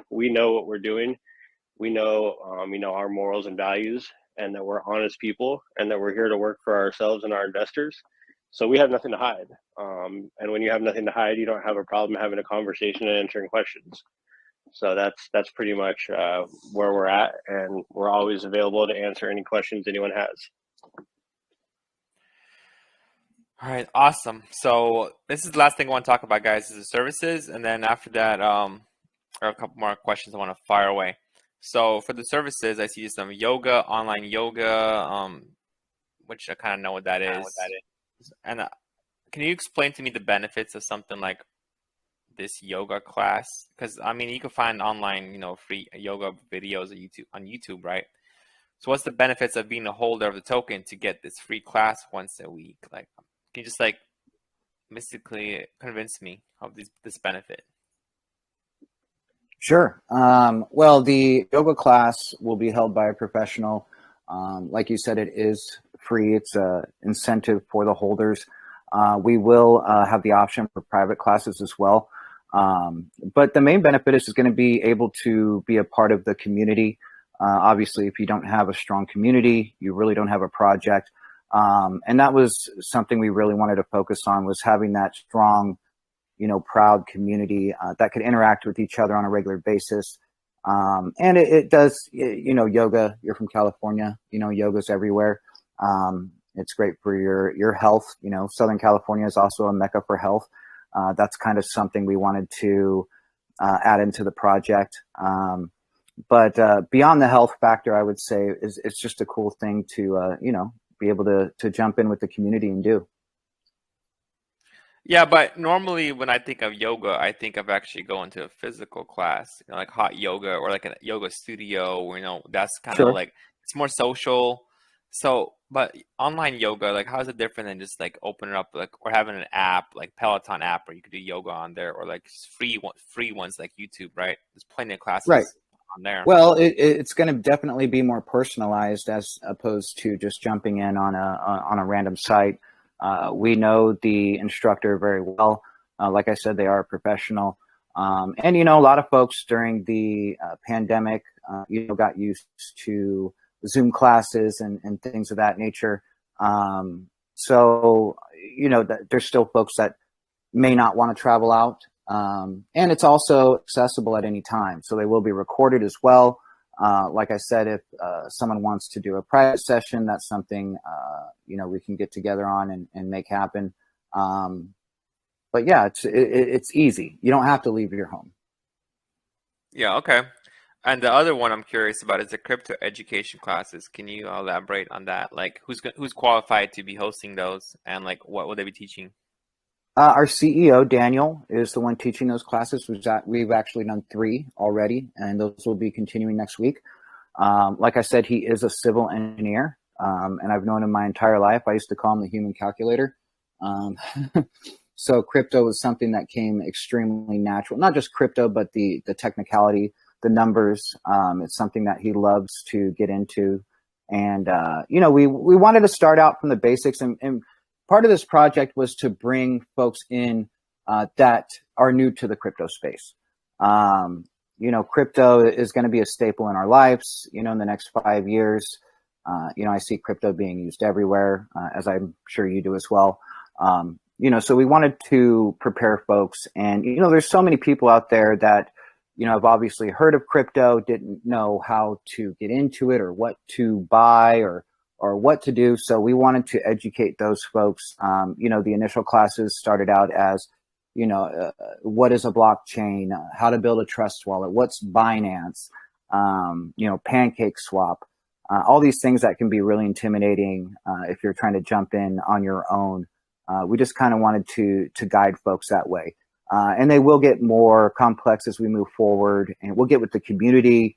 Speaker 3: we know what we're doing. We know, our morals and values, and that we're honest people, and that we're here to work for ourselves and our investors. So we have nothing to hide. And when you have nothing to hide, you don't have a problem having a conversation and answering questions. So that's pretty much where we're at, and we're always available to answer any questions anyone has.
Speaker 1: All right, awesome. So this is the last thing I want to talk about, guys, is the services, and then after that, are a couple more questions I want to fire away. So for the services, I see some yoga, online yoga, which I kind of know what that is. And can you explain to me the benefits of something like this yoga class? Because I mean, you can find online, free yoga videos on YouTube, right? So what's the benefits of being a holder of the token to get this free class once a week? Like, can you just like mystically convince me of this benefit?
Speaker 2: Sure. Well, the yoga class will be held by a professional. Like you said, it is free. It's an incentive for the holders. We will have the option for private classes as well. But the main benefit is going to be able to be a part of the community. Obviously, if you don't have a strong community, you really don't have a project. And that was something we really wanted to focus on, was having that strong, proud community that could interact with each other on a regular basis. And it does, yoga, you're from California, yoga's everywhere. It's great for your health. Southern California is also a mecca for health. That's kind of something we wanted to add into the project. But beyond the health factor, I would say it's just a cool thing to, be able to jump in with the community and do.
Speaker 1: Yeah, but normally when I think of yoga, I think of actually going to a physical class, like hot yoga or like a yoga studio, where, that's kind of like, it's more social. So, but online yoga, like, how is it different than just like opening up, like, or having an app, like Peloton app, where you could do yoga on there, or like just free ones like YouTube, right? There's plenty of classes on there.
Speaker 2: Well, it's going to definitely be more personalized as opposed to just jumping in on a random site. We know the instructor very well. Like I said, they are a professional. And, a lot of folks during the pandemic, got used to Zoom classes and things of that nature. So, there's still folks that may not want to travel out. And it's also accessible at any time. So they will be recorded as well. Like I said, if someone wants to do a private session, that's something, we can get together on and make happen. but yeah, it's easy. You don't have to leave your home.
Speaker 1: Yeah, okay. And the other one I'm curious about is the crypto education classes. Can you elaborate on that? Like, who's qualified to be hosting those, and like, what will they be teaching?
Speaker 2: Our CEO, Daniel, is the one teaching those classes. We've actually done 3 already, and those will be continuing next week. Like I said, he is a civil engineer, and I've known him my entire life. I used to call him the human calculator. So crypto was something that came extremely natural. Not just crypto, but the technicality, the numbers. It's something that he loves to get into. And, we wanted to start out from the basics. And part of this project was to bring folks in that are new to the crypto space. Crypto is going to be a staple in our lives, in the next 5 years. I see crypto being used everywhere, as I'm sure you do as well. So we wanted to prepare folks. And, there's so many people out there that, have obviously heard of crypto, didn't know how to get into it or what to buy or what to do. So we wanted to educate those folks. The initial classes started out as, what is a blockchain, how to build a trust wallet, what's Binance, Pancake Swap, all these things that can be really intimidating if you're trying to jump in on your own. We just kind of wanted to guide folks that way. And they will get more complex as we move forward, and we'll get with the community.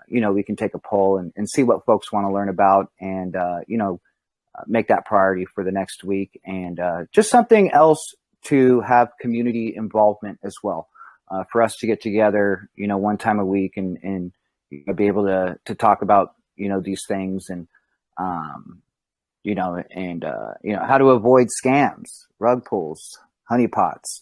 Speaker 2: We can take a poll and see what folks want to learn about, and, make that priority for the next week. And just something else to have community involvement as well, for us to get together, one time a week and be able to talk about, these things and, how to avoid scams, rug pulls, honeypots.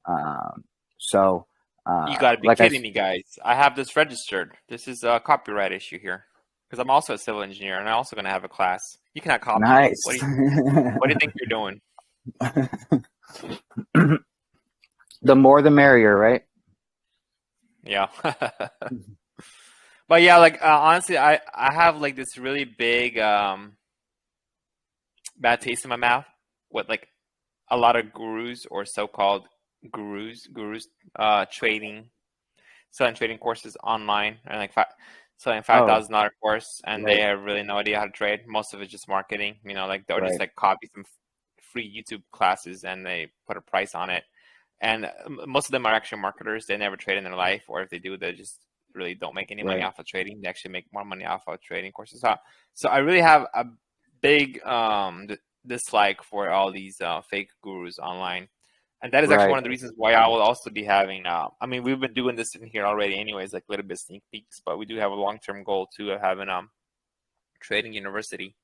Speaker 1: You got to be kidding me, guys. I have this registered. This is a copyright issue here, because I'm also a civil engineer and I'm also going to have a class. You cannot copy me.
Speaker 2: Nice.
Speaker 1: What do you think you're doing?
Speaker 2: The more the merrier, right?
Speaker 1: Yeah. But yeah, like honestly, I have like this really big bad taste in my mouth with like a lot of gurus or so-called gurus selling trading courses online, and like selling $5,000 course, and
Speaker 2: right.
Speaker 1: They have really no idea how to trade. Most of it's just marketing, like they'll just like copy some free YouTube classes and they put a price on it. And most of them are actually marketers. They never trade in their life, or if they do, they just really don't make any money off of trading. They actually make more money off of trading courses. So I really have a big dislike for all these fake gurus online. And that is actually one of the reasons why I will also be having, we've been doing this in here already anyways, like a little bit sneak peeks, but we do have a long-term goal too of having trading university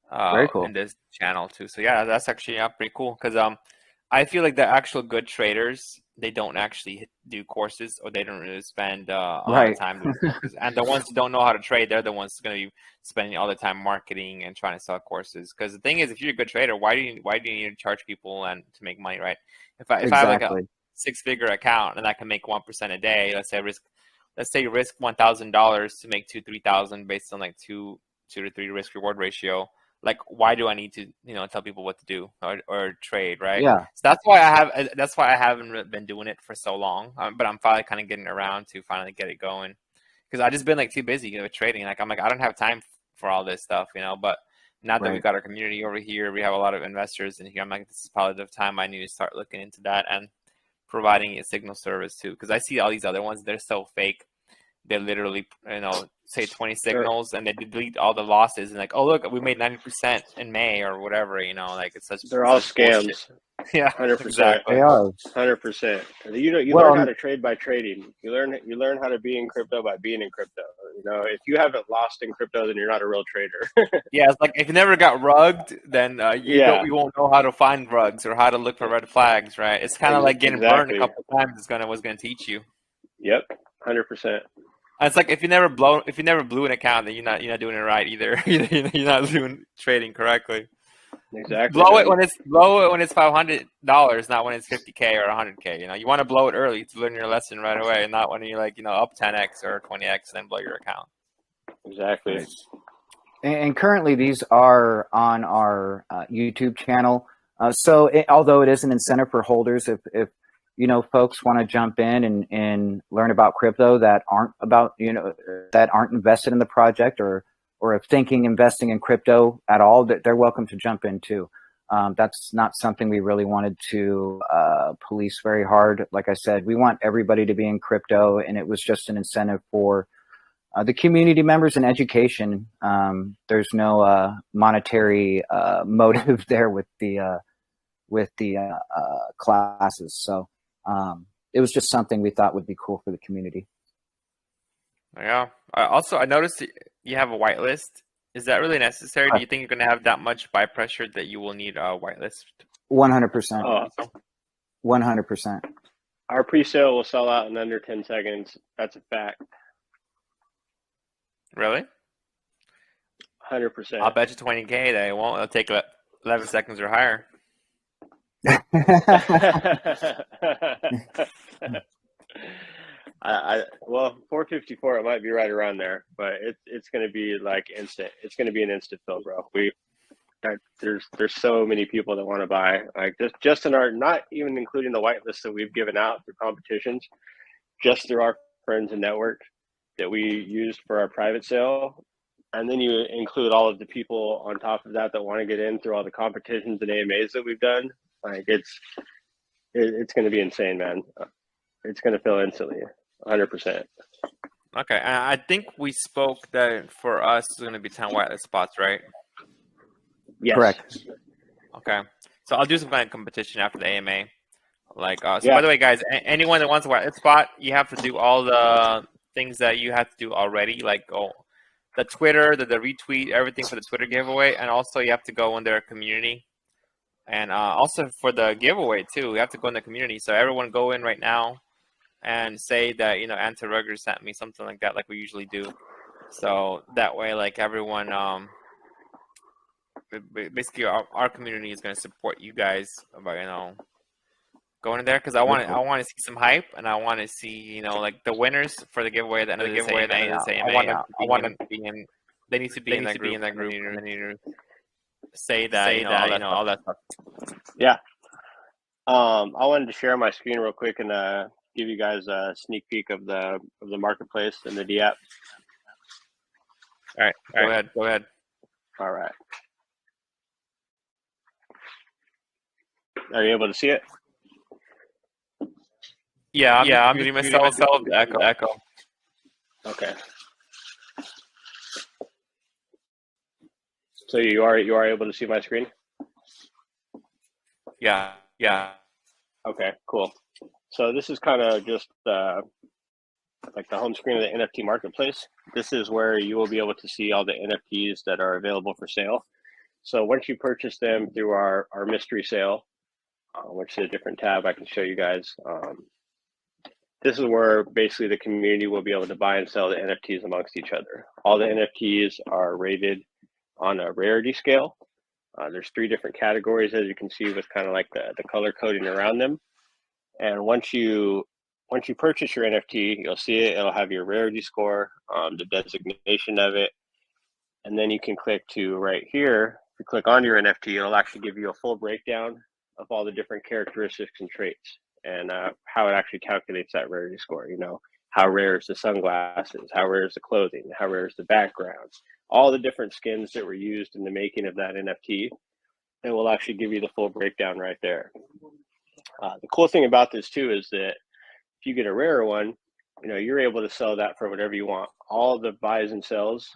Speaker 2: Very cool.
Speaker 1: in this channel too. So yeah, that's actually pretty cool, because I feel like the actual good traders, they don't actually do courses, or they don't really spend a lot of time doing courses. And the ones who don't know how to trade, they're the ones going to be spending all the time marketing and trying to sell courses. Because the thing is, if you're a good trader, why do you need to charge people and to make money, right? If I have like a 6-figure account and I can make 1% a day, let's say you risk $1,000 to make $2,000-3,000 based on like 2 to 3 risk reward ratio. Like, why do I need to, tell people what to do or trade, right?
Speaker 2: Yeah.
Speaker 1: So that's why I haven't been doing it for so long. But I'm finally kind of getting around to finally get it going, because I just been like too busy with trading. Like, I'm like, I don't have time for all this stuff, But now that we got our community over here, we have a lot of investors in here. I'm like, this is probably the time I need to start looking into that and providing a signal service too, because I see all these other ones, they're so fake. They literally, say 20 signals and they delete all the losses and like, oh look, we made 90% in May or whatever, like it's such.
Speaker 3: They're all scams.
Speaker 1: Bullshit. Yeah,
Speaker 3: 100%.
Speaker 1: Exactly.
Speaker 2: They are
Speaker 3: 100%. You learn how to trade by trading. You learn how to be in crypto by being in crypto. If you haven't lost in crypto, then you're not a real trader.
Speaker 1: Yeah, it's like if you never got rugged, then you won't know how to find rugs or how to look for red flags, right? It's kind of like getting burned a couple of times. Was gonna teach you.
Speaker 3: Yep, 100%.
Speaker 1: It's like if you never blew an account, then you're not doing it right either. You're not doing trading correctly.
Speaker 3: Exactly.
Speaker 1: Blow it when it's $500, not when it's $50K or $100K. You want to blow it early to learn your lesson right away, and not when you're like up 10x or 20x and then blow your account.
Speaker 3: Exactly.
Speaker 2: And currently, these are on our YouTube channel. Although it is an incentive for holders, if you know, folks want to jump in and learn about crypto that aren't invested in the project or if thinking investing in crypto at all, they're welcome to jump in too. That's not something we really wanted to police very hard. Like I said, we want everybody to be in crypto, and it was just an incentive for the community members and education. There's no monetary motive there with the classes. So it was just something we thought would be cool for the community.
Speaker 1: Yeah. Also, I noticed you have a whitelist. Is that really necessary? Do you think you're going to have that much buy pressure that you will need a whitelist?
Speaker 2: 100%. 100%.
Speaker 3: Our pre-sale will sell out in under 10 seconds. That's a fact.
Speaker 1: Really?
Speaker 3: 100%.
Speaker 1: I'll bet you 20K that it won't. It'll take 11 seconds or higher. Well, 454, it might be right around there, but it's going to be like instant. It's going to be an instant fill, bro. There's so many people that want to buy, like just in our, not even including the whitelist that we've given out through competitions, just through our friends and network that we used for our private sale. And then you include all of the people on top of that want to get in through all the competitions and AMAs that we've done. Like it's going to be insane, man. It's going to fill instantly, 100%. Okay, I think we spoke that for us it's going to be 10 whitelist spots, right?
Speaker 3: Yes.
Speaker 2: Correct.
Speaker 1: Okay, so I'll do some kind of competition after the AMA. Like, so
Speaker 3: Yeah.
Speaker 1: by the way, guys, anyone that wants a whitelist spot, you have to do all the things that you have to do already, like the Twitter, the retweet, everything for the Twitter giveaway, and also you have to go in their community. And also for the giveaway too, you have to go in the community. So everyone go in right now and say that, you know, Anta Rugger sent me something like that, like we usually do. So that way, like everyone, basically our community is going to support you guys by, you know, going in there, because I want to see some hype, and I want to see, you know, like the winners for the giveaway at the end of the giveaway. I want to be in. They need to be in that group. And then you say that, you know, all that stuff.
Speaker 3: Yeah. I wanted to share my screen real quick and give you guys a sneak peek of the marketplace and the D app.
Speaker 1: All right. Go ahead.
Speaker 3: All right. Are you able to see it?
Speaker 1: Yeah, I'm muting myself. Echo.
Speaker 3: Okay. So you are able to see my screen?
Speaker 1: Yeah.
Speaker 3: Okay, cool. So this is kind of just like the home screen of the NFT marketplace. This is where you will be able to see all the NFTs that are available for sale. So once you purchase them through our mystery sale, which is a different tab I can show you guys, this is where basically the community will be able to buy and sell the NFTs amongst each other. All the NFTs are rated on a rarity scale. There's 3 different categories, as you can see, with kind of like the color coding around them. And once you purchase your NFT, you'll see it. It'll have your rarity score, the designation of it, and then you can click to right here. If you click on your NFT, it'll actually give you a full breakdown of all the different characteristics and traits, and how it actually calculates that rarity score. You know, how rare is the sunglasses, how rare is the clothing, how rare is the background, all the different skins that were used in the making of that NFT. It will actually give you the full breakdown right there. The cool thing about this too is that if you get a rarer one, you know, you're able to sell that for whatever you want. All the buys and sells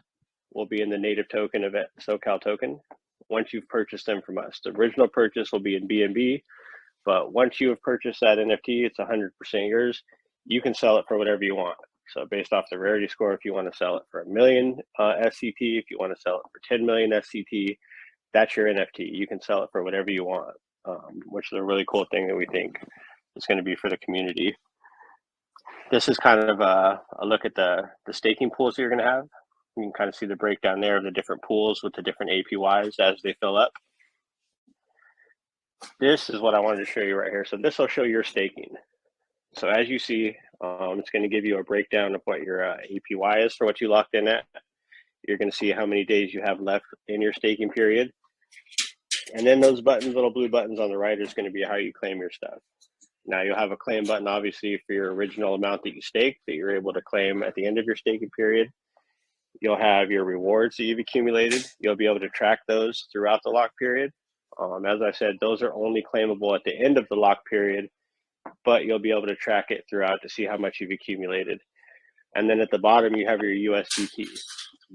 Speaker 3: will be in the native token of it, SoCal token, once you've purchased them from us. The original purchase will be in BNB, but once you have purchased that NFT, it's 100% yours. You can sell it for whatever you want. So based off the rarity score, if you want to sell it for 1 million SCT, if you want to sell it for 10 million SCT, that's your NFT. You can sell it for whatever you want, which is a really cool thing that we think is going to be for the community. This is kind of a look at the staking pools that you're going to have. You can kind of see the breakdown there of the different pools with the different APYs as they fill up. This is what I wanted to show you right here. So this will show your staking. So as you see, it's going to give you a breakdown of what your APY is for what you locked in at. You're going to see how many days you have left in your staking period. And then those buttons, little blue buttons on the right, is going to be how you claim your stuff. Now you'll have a claim button, obviously, for your original amount that you staked that you're able to claim at the end of your staking period. You'll have your rewards that you've accumulated. You'll be able to track those throughout the lock period. As I said, those are only claimable at the end of the lock period, but you'll be able to track it throughout to see how much you've accumulated. And then at the bottom, you have your USDT.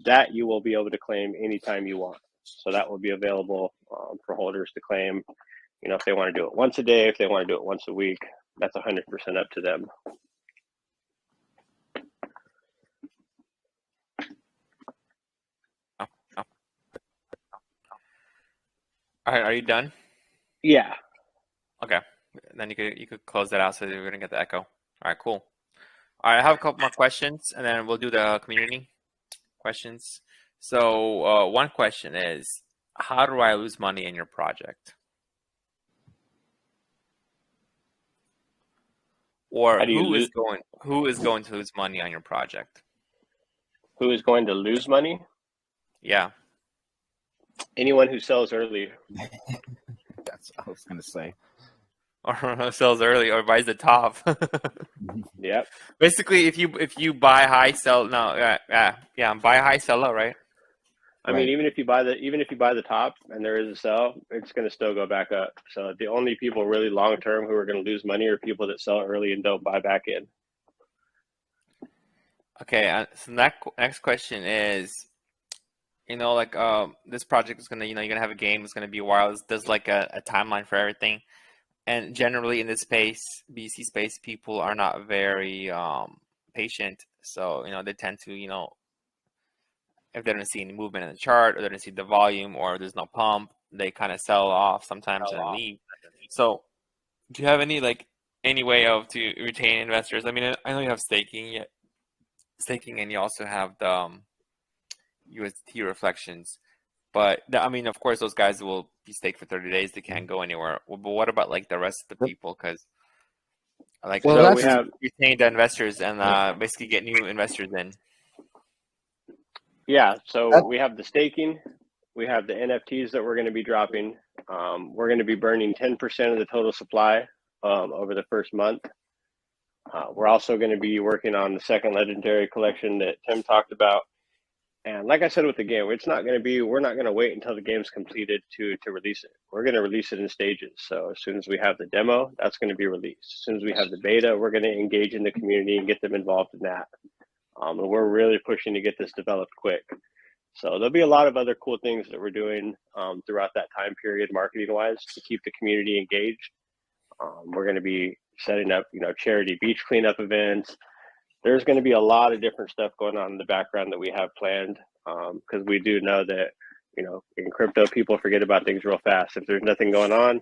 Speaker 3: That you will be able to claim anytime you want. So that will be available for holders to claim, you know, if they want to do it once a day, if they want to do it once a week, that's 100% up to them.
Speaker 1: All right, are you done?
Speaker 3: Yeah.
Speaker 1: Okay, then you could close that out so that we're gonna get the echo. All right, cool. All right, I have a couple more questions, and then we'll do the community questions. So one question is, how do I lose money in your project? Or who is going to lose money on your project?
Speaker 3: Who is going to lose money?
Speaker 1: Yeah.
Speaker 3: Anyone who sells early.
Speaker 2: That's what I was going to say.
Speaker 1: Or sells early or buys the top.
Speaker 3: Yep.
Speaker 1: Basically, if you buy high, sell no, buy high, sell low, right?
Speaker 3: I mean, even if you buy the top and there is a sell, it's going to still go back up. So the only people really long term who are going to lose money are people that sell early and don't buy back in.
Speaker 1: Okay, so next question is, you know, like this project is gonna, you know, you're gonna have a game. It's gonna be a while. There's like a timeline for everything, and generally in this space, BC space, people are not very patient. So you know, they tend to, you know, if they don't see any movement in the chart, or they don't see the volume, or there's no pump, they kind of sell off sometimes and leave. So, do you have any way to retain investors? I mean, I know you have staking, and you also have the UST reflections, but I mean, of course, those guys will be staked for 30 days. They can't go anywhere. But what about like the rest of the people? Because like,
Speaker 3: so we have
Speaker 1: retain the investors and basically get new investors in.
Speaker 3: Yeah, so we have the staking, we have the NFTs that we're going to be dropping. We're going to be burning 10% of the total supply over the first month. We're also going to be working on the second legendary collection that Tim talked about. And like I said with the game, we're not going to wait until the game's completed to release it. We're going to release it in stages. So as soon as we have the demo, that's going to be released. As soon as we have the beta, we're going to engage in the community and get them involved in that. And we're really pushing to get this developed quick. So there'll be a lot of other cool things that we're doing throughout that time period, marketing-wise, to keep the community engaged. We're going to be setting up, you know, charity beach cleanup events. There's going to be a lot of different stuff going on in the background that we have planned, because we do know that, you know, in crypto, people forget about things real fast. If there's nothing going on,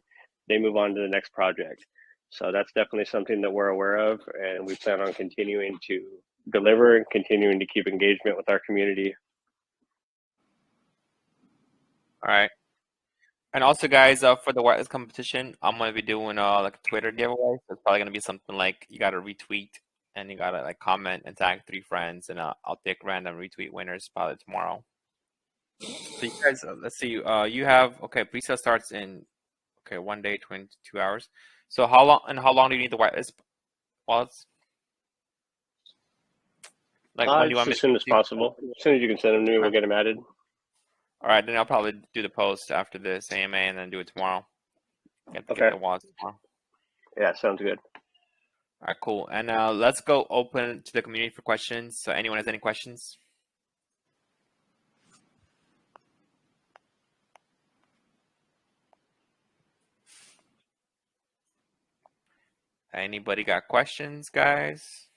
Speaker 3: they move on to the next project. So that's definitely something that we're aware of, and we plan on continuing to deliver and continuing to keep engagement with our community.
Speaker 1: All right. And also, guys, for the whitelist competition, I'm gonna be doing like a Twitter giveaway. So it's probably gonna be something like you gotta retweet and you gotta like comment and tag 3 friends, and I'll pick random retweet winners probably tomorrow. So you guys, let's see. You have pre-sale starts in 1 day, 22 hours. So how long do you need the whitelist wallets? Like when do you want me
Speaker 3: as soon as possible. As soon as you can send them to me, we'll get them added.
Speaker 1: All right, then I'll probably do the post after this AMA and then do it tomorrow. Get the wallets tomorrow.
Speaker 3: Yeah, sounds good.
Speaker 1: All right, cool. And let's go open to the community for questions. So anyone has any questions? Anybody got questions, guys?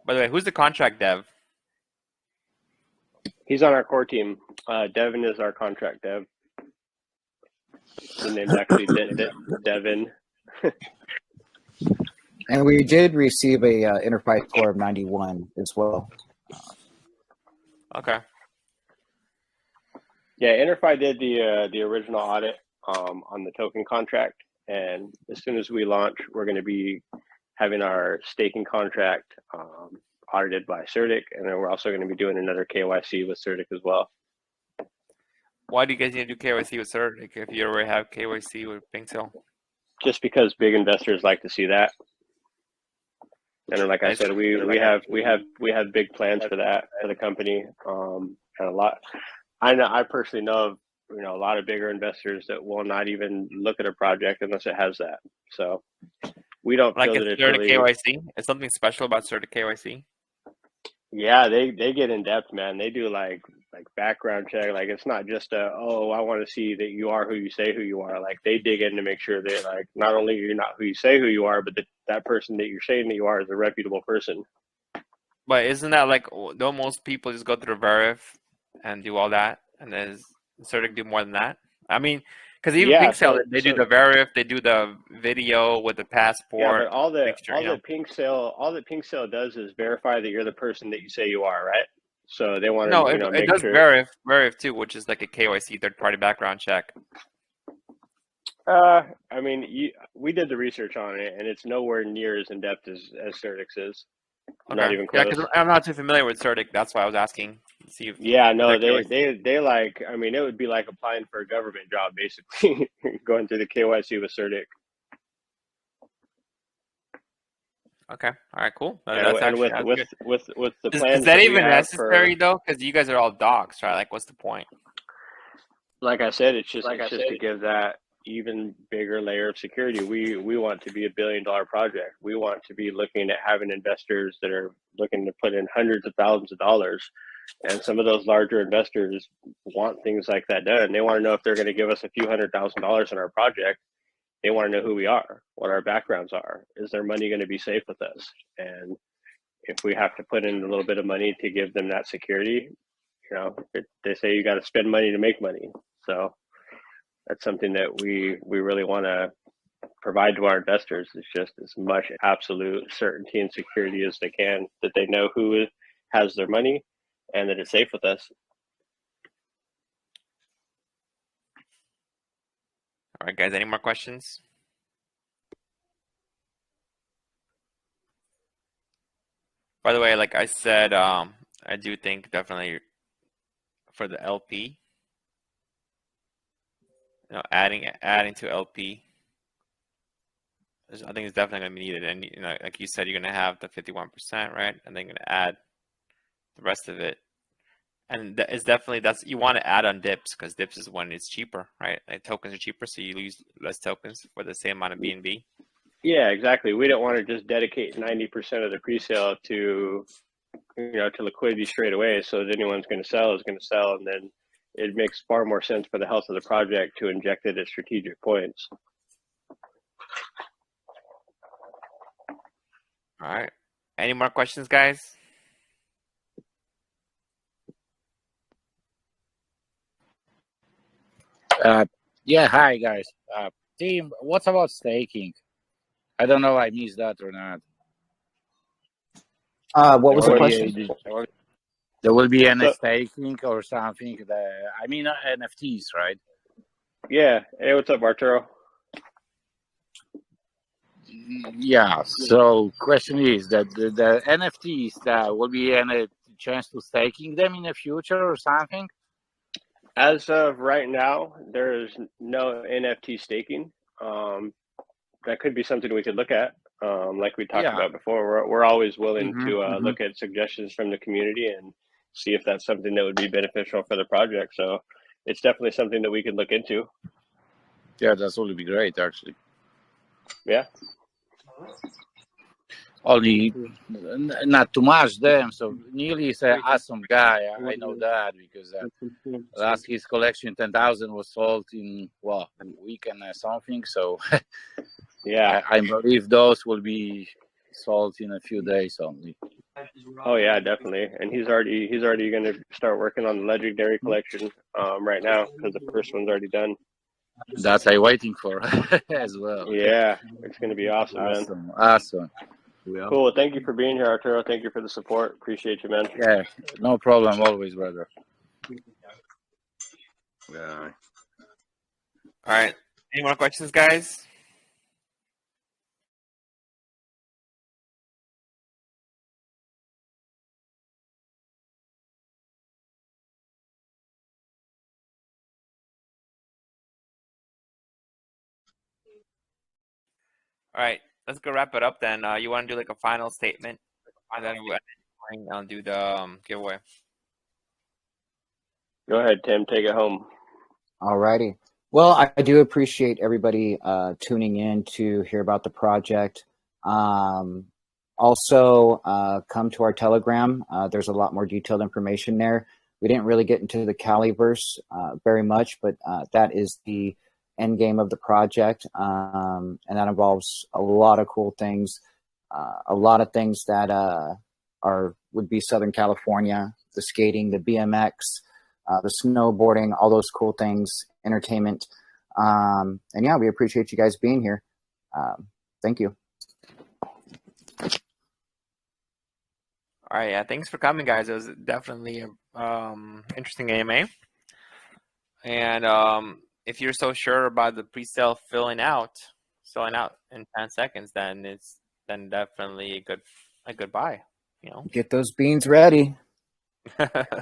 Speaker 1: By the way, who's the contract dev?
Speaker 3: He's on our core team. Devin is our contract dev. The name's actually Devin.
Speaker 2: And we did receive a enterprise score of 91 as well.
Speaker 1: Okay.
Speaker 3: Yeah, Interfi did the original audit on the token contract, and as soon as we launch, we're going to be having our staking contract audited by CertiK, and then we're also going to be doing another KYC with CertiK as well.
Speaker 1: Why do you guys need to do KYC with CERT if you already have KYC with Pink Sale?
Speaker 3: Just because big investors like to see that. And like I said, we have big plans for that for the company. And a lot, I personally know of a lot of bigger investors that will not even look at a project unless it has that. So we don't feel that it's really
Speaker 1: KYC. Is something special about CERT KYC?
Speaker 3: Yeah, they get in depth, man. They do like background check. Like it's not just I want to see that you are who you say who you are. Like they dig in to make sure that like not only you're not who you say who you are, but that person that you're saying that you are is a reputable person.
Speaker 1: But isn't that like don't most people just go through Verif and do all that, and then CERT do more than that? I mean, because even Pink Sale, they do the Verif, they do the video with the passport.
Speaker 3: Yeah, but all that Pink Sale does is verify that you're the person that you say you are, right? So they want to
Speaker 1: it does sure. Verif too, which is like a KYC third-party background check.
Speaker 3: I mean, we did the research on it, and it's nowhere near as in depth as Certix is. Okay. Not even close.
Speaker 1: Yeah, because I'm not too familiar with Certic. That's why I was asking. See if
Speaker 3: they like. I mean, it would be like applying for a government job, basically, going through the KYC with Certic.
Speaker 1: Okay. All right. Cool.
Speaker 3: And with the plans.
Speaker 1: Is that even necessary though? Because you guys are all docs, right? Like, what's the point?
Speaker 3: Like I said, it's just to give that even bigger layer of security. We want to be $1 billion project. We want to be looking at having investors that are looking to put in hundreds of thousands of dollars. And some of those larger investors want things like that done. They want to know if they're going to give us a few $100,000 in our project. They want to know who we are, what our backgrounds are. Is their money going to be safe with us? And if we have to put in a little bit of money to give them that security, they say you got to spend money to make money. So that's something that we really want to provide to our investors. Is just as much absolute certainty and security as they can, that they know who has their money and that it's safe with us.
Speaker 1: All right, guys, any more questions? By the way, like I said, I do think definitely for the LP, adding to LP, I think it's definitely going to be needed. And like you said, you're going to have the 51%, right? And then you're going to add the rest of it. And it's definitely you want to add on dips because dips is when it's cheaper, right? Like tokens are cheaper, so you lose less tokens for the same amount of BNB.
Speaker 3: Yeah, exactly. We don't want to just dedicate 90% of the pre-sale to liquidity straight away. So that anyone's going to sell is going to sell, and then it makes far more sense for the health of the project to inject it at strategic points.
Speaker 1: All right. Any more questions, guys?
Speaker 4: Yeah, hi guys. Team, what's about staking? I don't know if I missed that or not.
Speaker 2: What was the question?
Speaker 4: There will be any staking or something. NFTs, right?
Speaker 3: Yeah. Hey, what's up, Arturo?
Speaker 4: Yeah. So, question is that the NFTs, that will be any chance to staking them in the future or something?
Speaker 3: As of right now, there is no NFT staking. That could be something we could look at. Like we talked about before, we're always willing to look at suggestions from the community and see if that's something that would be beneficial for the project. So it's definitely something that we could look into.
Speaker 4: Yeah, that's would be great, actually.
Speaker 3: Yeah.
Speaker 4: Only not too much them. So Neely is an awesome guy. I know that because last his collection 10,000 was sold in a week and something. So
Speaker 3: yeah,
Speaker 4: I believe those will be sold in a few days only.
Speaker 3: Oh yeah, definitely. And he's already going to start working on the legendary collection right now because the first one's already done.
Speaker 4: That's I'm waiting for as well.
Speaker 3: Yeah, it's going to be awesome, man.
Speaker 4: Awesome.
Speaker 3: Cool. Well, thank you for being here, Arturo. Thank you for the support. Appreciate you, man.
Speaker 4: Yeah, no problem. Always, brother.
Speaker 1: Yeah. All right. Any more questions, guys? All right, let's go wrap it up then. You want to do like a final statement, and then I'll do the giveaway.
Speaker 3: Go ahead, Tim. Take it home.
Speaker 2: All righty. Well, I do appreciate everybody tuning in to hear about the project. Also, come to our Telegram. There's a lot more detailed information there. We didn't really get into the Caliverse very much, but that is the end game of the project, and that involves a lot of cool things, a lot of things that would be Southern California, the skating, the BMX, the snowboarding, all those cool things, entertainment. And yeah, we appreciate you guys being here. Thank you.
Speaker 1: All right, yeah, thanks for coming, guys. It was definitely a interesting AMA. And if you're so sure about the pre-sale selling out in 10 seconds, then it's definitely a good buy. You know,
Speaker 2: get those beans ready. But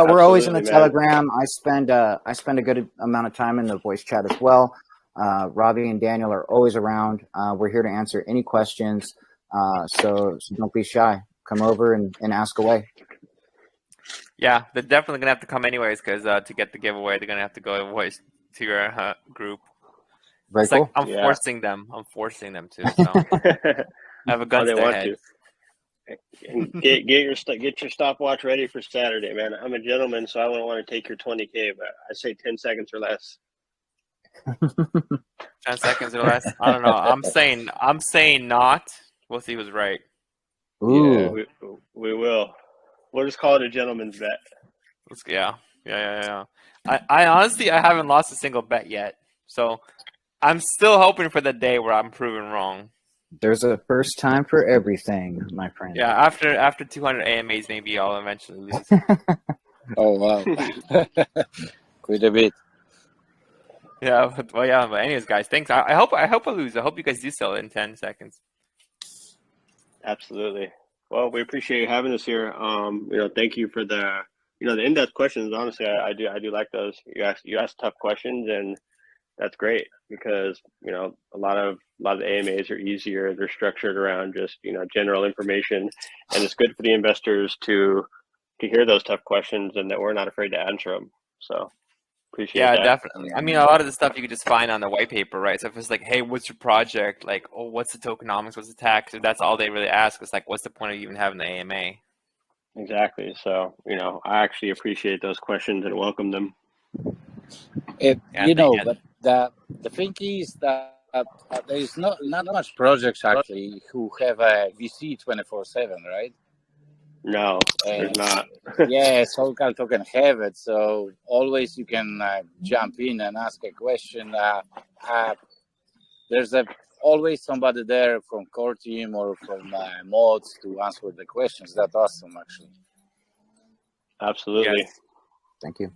Speaker 2: we're always in the Telegram. I spend a good amount of time in the voice chat as well. Robbie and Daniel are always around. We're here to answer any questions. So don't be shy. Come over and ask away.
Speaker 1: Yeah, they're definitely gonna have to come anyways, because to get the giveaway, they're gonna have to go voice to your group.
Speaker 2: Very
Speaker 1: it's
Speaker 2: cool.
Speaker 1: Like I'm forcing them. I'm forcing them to. So I have a gun to their head.
Speaker 3: Get your stopwatch ready for Saturday, man. I'm a gentleman, so I wouldn't want to take your 20K, but I say 10 seconds or less.
Speaker 1: 10 seconds or less. I don't know. I'm saying not. We'll see who's right.
Speaker 2: Ooh.
Speaker 3: Yeah, we will. We'll just call it a gentleman's bet.
Speaker 1: Yeah. I honestly haven't lost a single bet yet, so I'm still hoping for the day where I'm proven wrong.
Speaker 2: There's a first time for everything, my friend.
Speaker 1: Yeah, after 200 AMAs, maybe I'll eventually lose.
Speaker 4: Oh wow, quite a bit.
Speaker 1: Yeah, but anyways, guys, thanks. I hope I lose. I hope you guys do sell it in 10 seconds.
Speaker 3: Absolutely. Well, we appreciate you having us here. Thank you for the in-depth questions. Honestly, I do like those. You ask tough questions, and that's great because a lot of the AMAs are easier. They're structured around just general information, and it's good for the investors to hear those tough questions and that we're not afraid to answer them. So appreciate that.
Speaker 1: Yeah, definitely. I mean, a lot of the stuff you could just find on the white paper, right? So if it's like, hey, what's your project? Like, oh, what's the tokenomics? What's the tax? If that's all they really ask, it's like, what's the point of even having the AMA?
Speaker 3: Exactly. So, I actually appreciate those questions and welcome them.
Speaker 4: But the thing is that there is not much projects actually who have a VC 24/7, right?
Speaker 3: No, there's not.
Speaker 4: Yeah, SoCal token have it, so always you can jump in and ask a question. There's always somebody there from core team or from mods to answer the questions. That's awesome, actually.
Speaker 3: Absolutely.
Speaker 1: Yes.
Speaker 2: Thank you.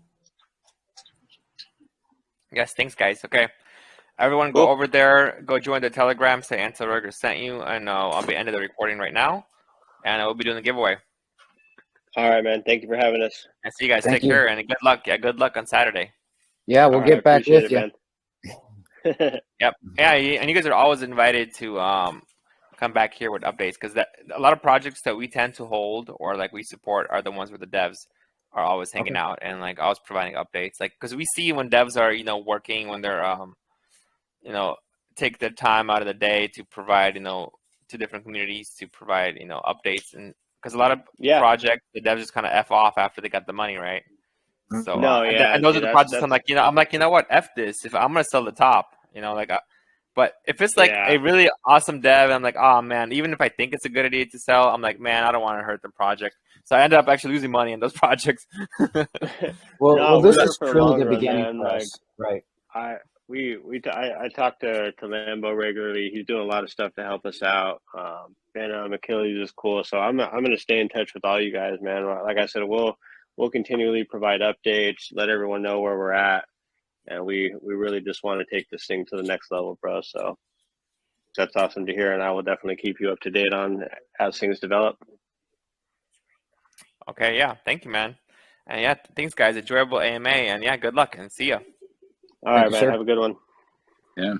Speaker 1: Yes, thanks, guys. Okay. Everyone go over there, go join the Telegram, say Ansel Roger sent you, and I'll be ending the recording right now, and I will be doing the giveaway.
Speaker 3: All right, man. Thank you for having us.
Speaker 1: And see you guys. Take care, and good luck. Yeah, good luck on Saturday.
Speaker 2: Yeah, we'll get back with you.
Speaker 3: Man.
Speaker 1: Yep. Yeah, and you guys are always invited to come back here with updates, because a lot of projects that we tend to hold or like we support are the ones where the devs are always hanging out and like always providing updates. Like, because we see when devs are working, when they're take their time out of the day to provide to different communities to provide updates, and because a lot of projects the devs just kind of F off after they got the money, right? So and those are the projects I'm like what, F this, if I'm gonna sell the top, but if it's like a really awesome dev, I'm like, oh man, even if I think it's a good idea to sell, I'm like, man, I don't want to hurt the project. So I ended up actually losing money in those projects.
Speaker 2: well, this is truly the beginning for us, right?
Speaker 3: I talk to Lambo regularly. He's doing a lot of stuff to help us out. Achilles is cool. So I'm gonna stay in touch with all you guys, man. Like I said, we'll continually provide updates, let everyone know where we're at, and we really just want to take this thing to the next level, bro. So that's awesome to hear, and I will definitely keep you up to date on as things develop.
Speaker 1: Okay, yeah, thank you, man. And yeah, thanks, guys. Enjoyable AMA, and yeah, good luck, and see ya.
Speaker 3: All right, man. Have a good one.
Speaker 4: Yeah.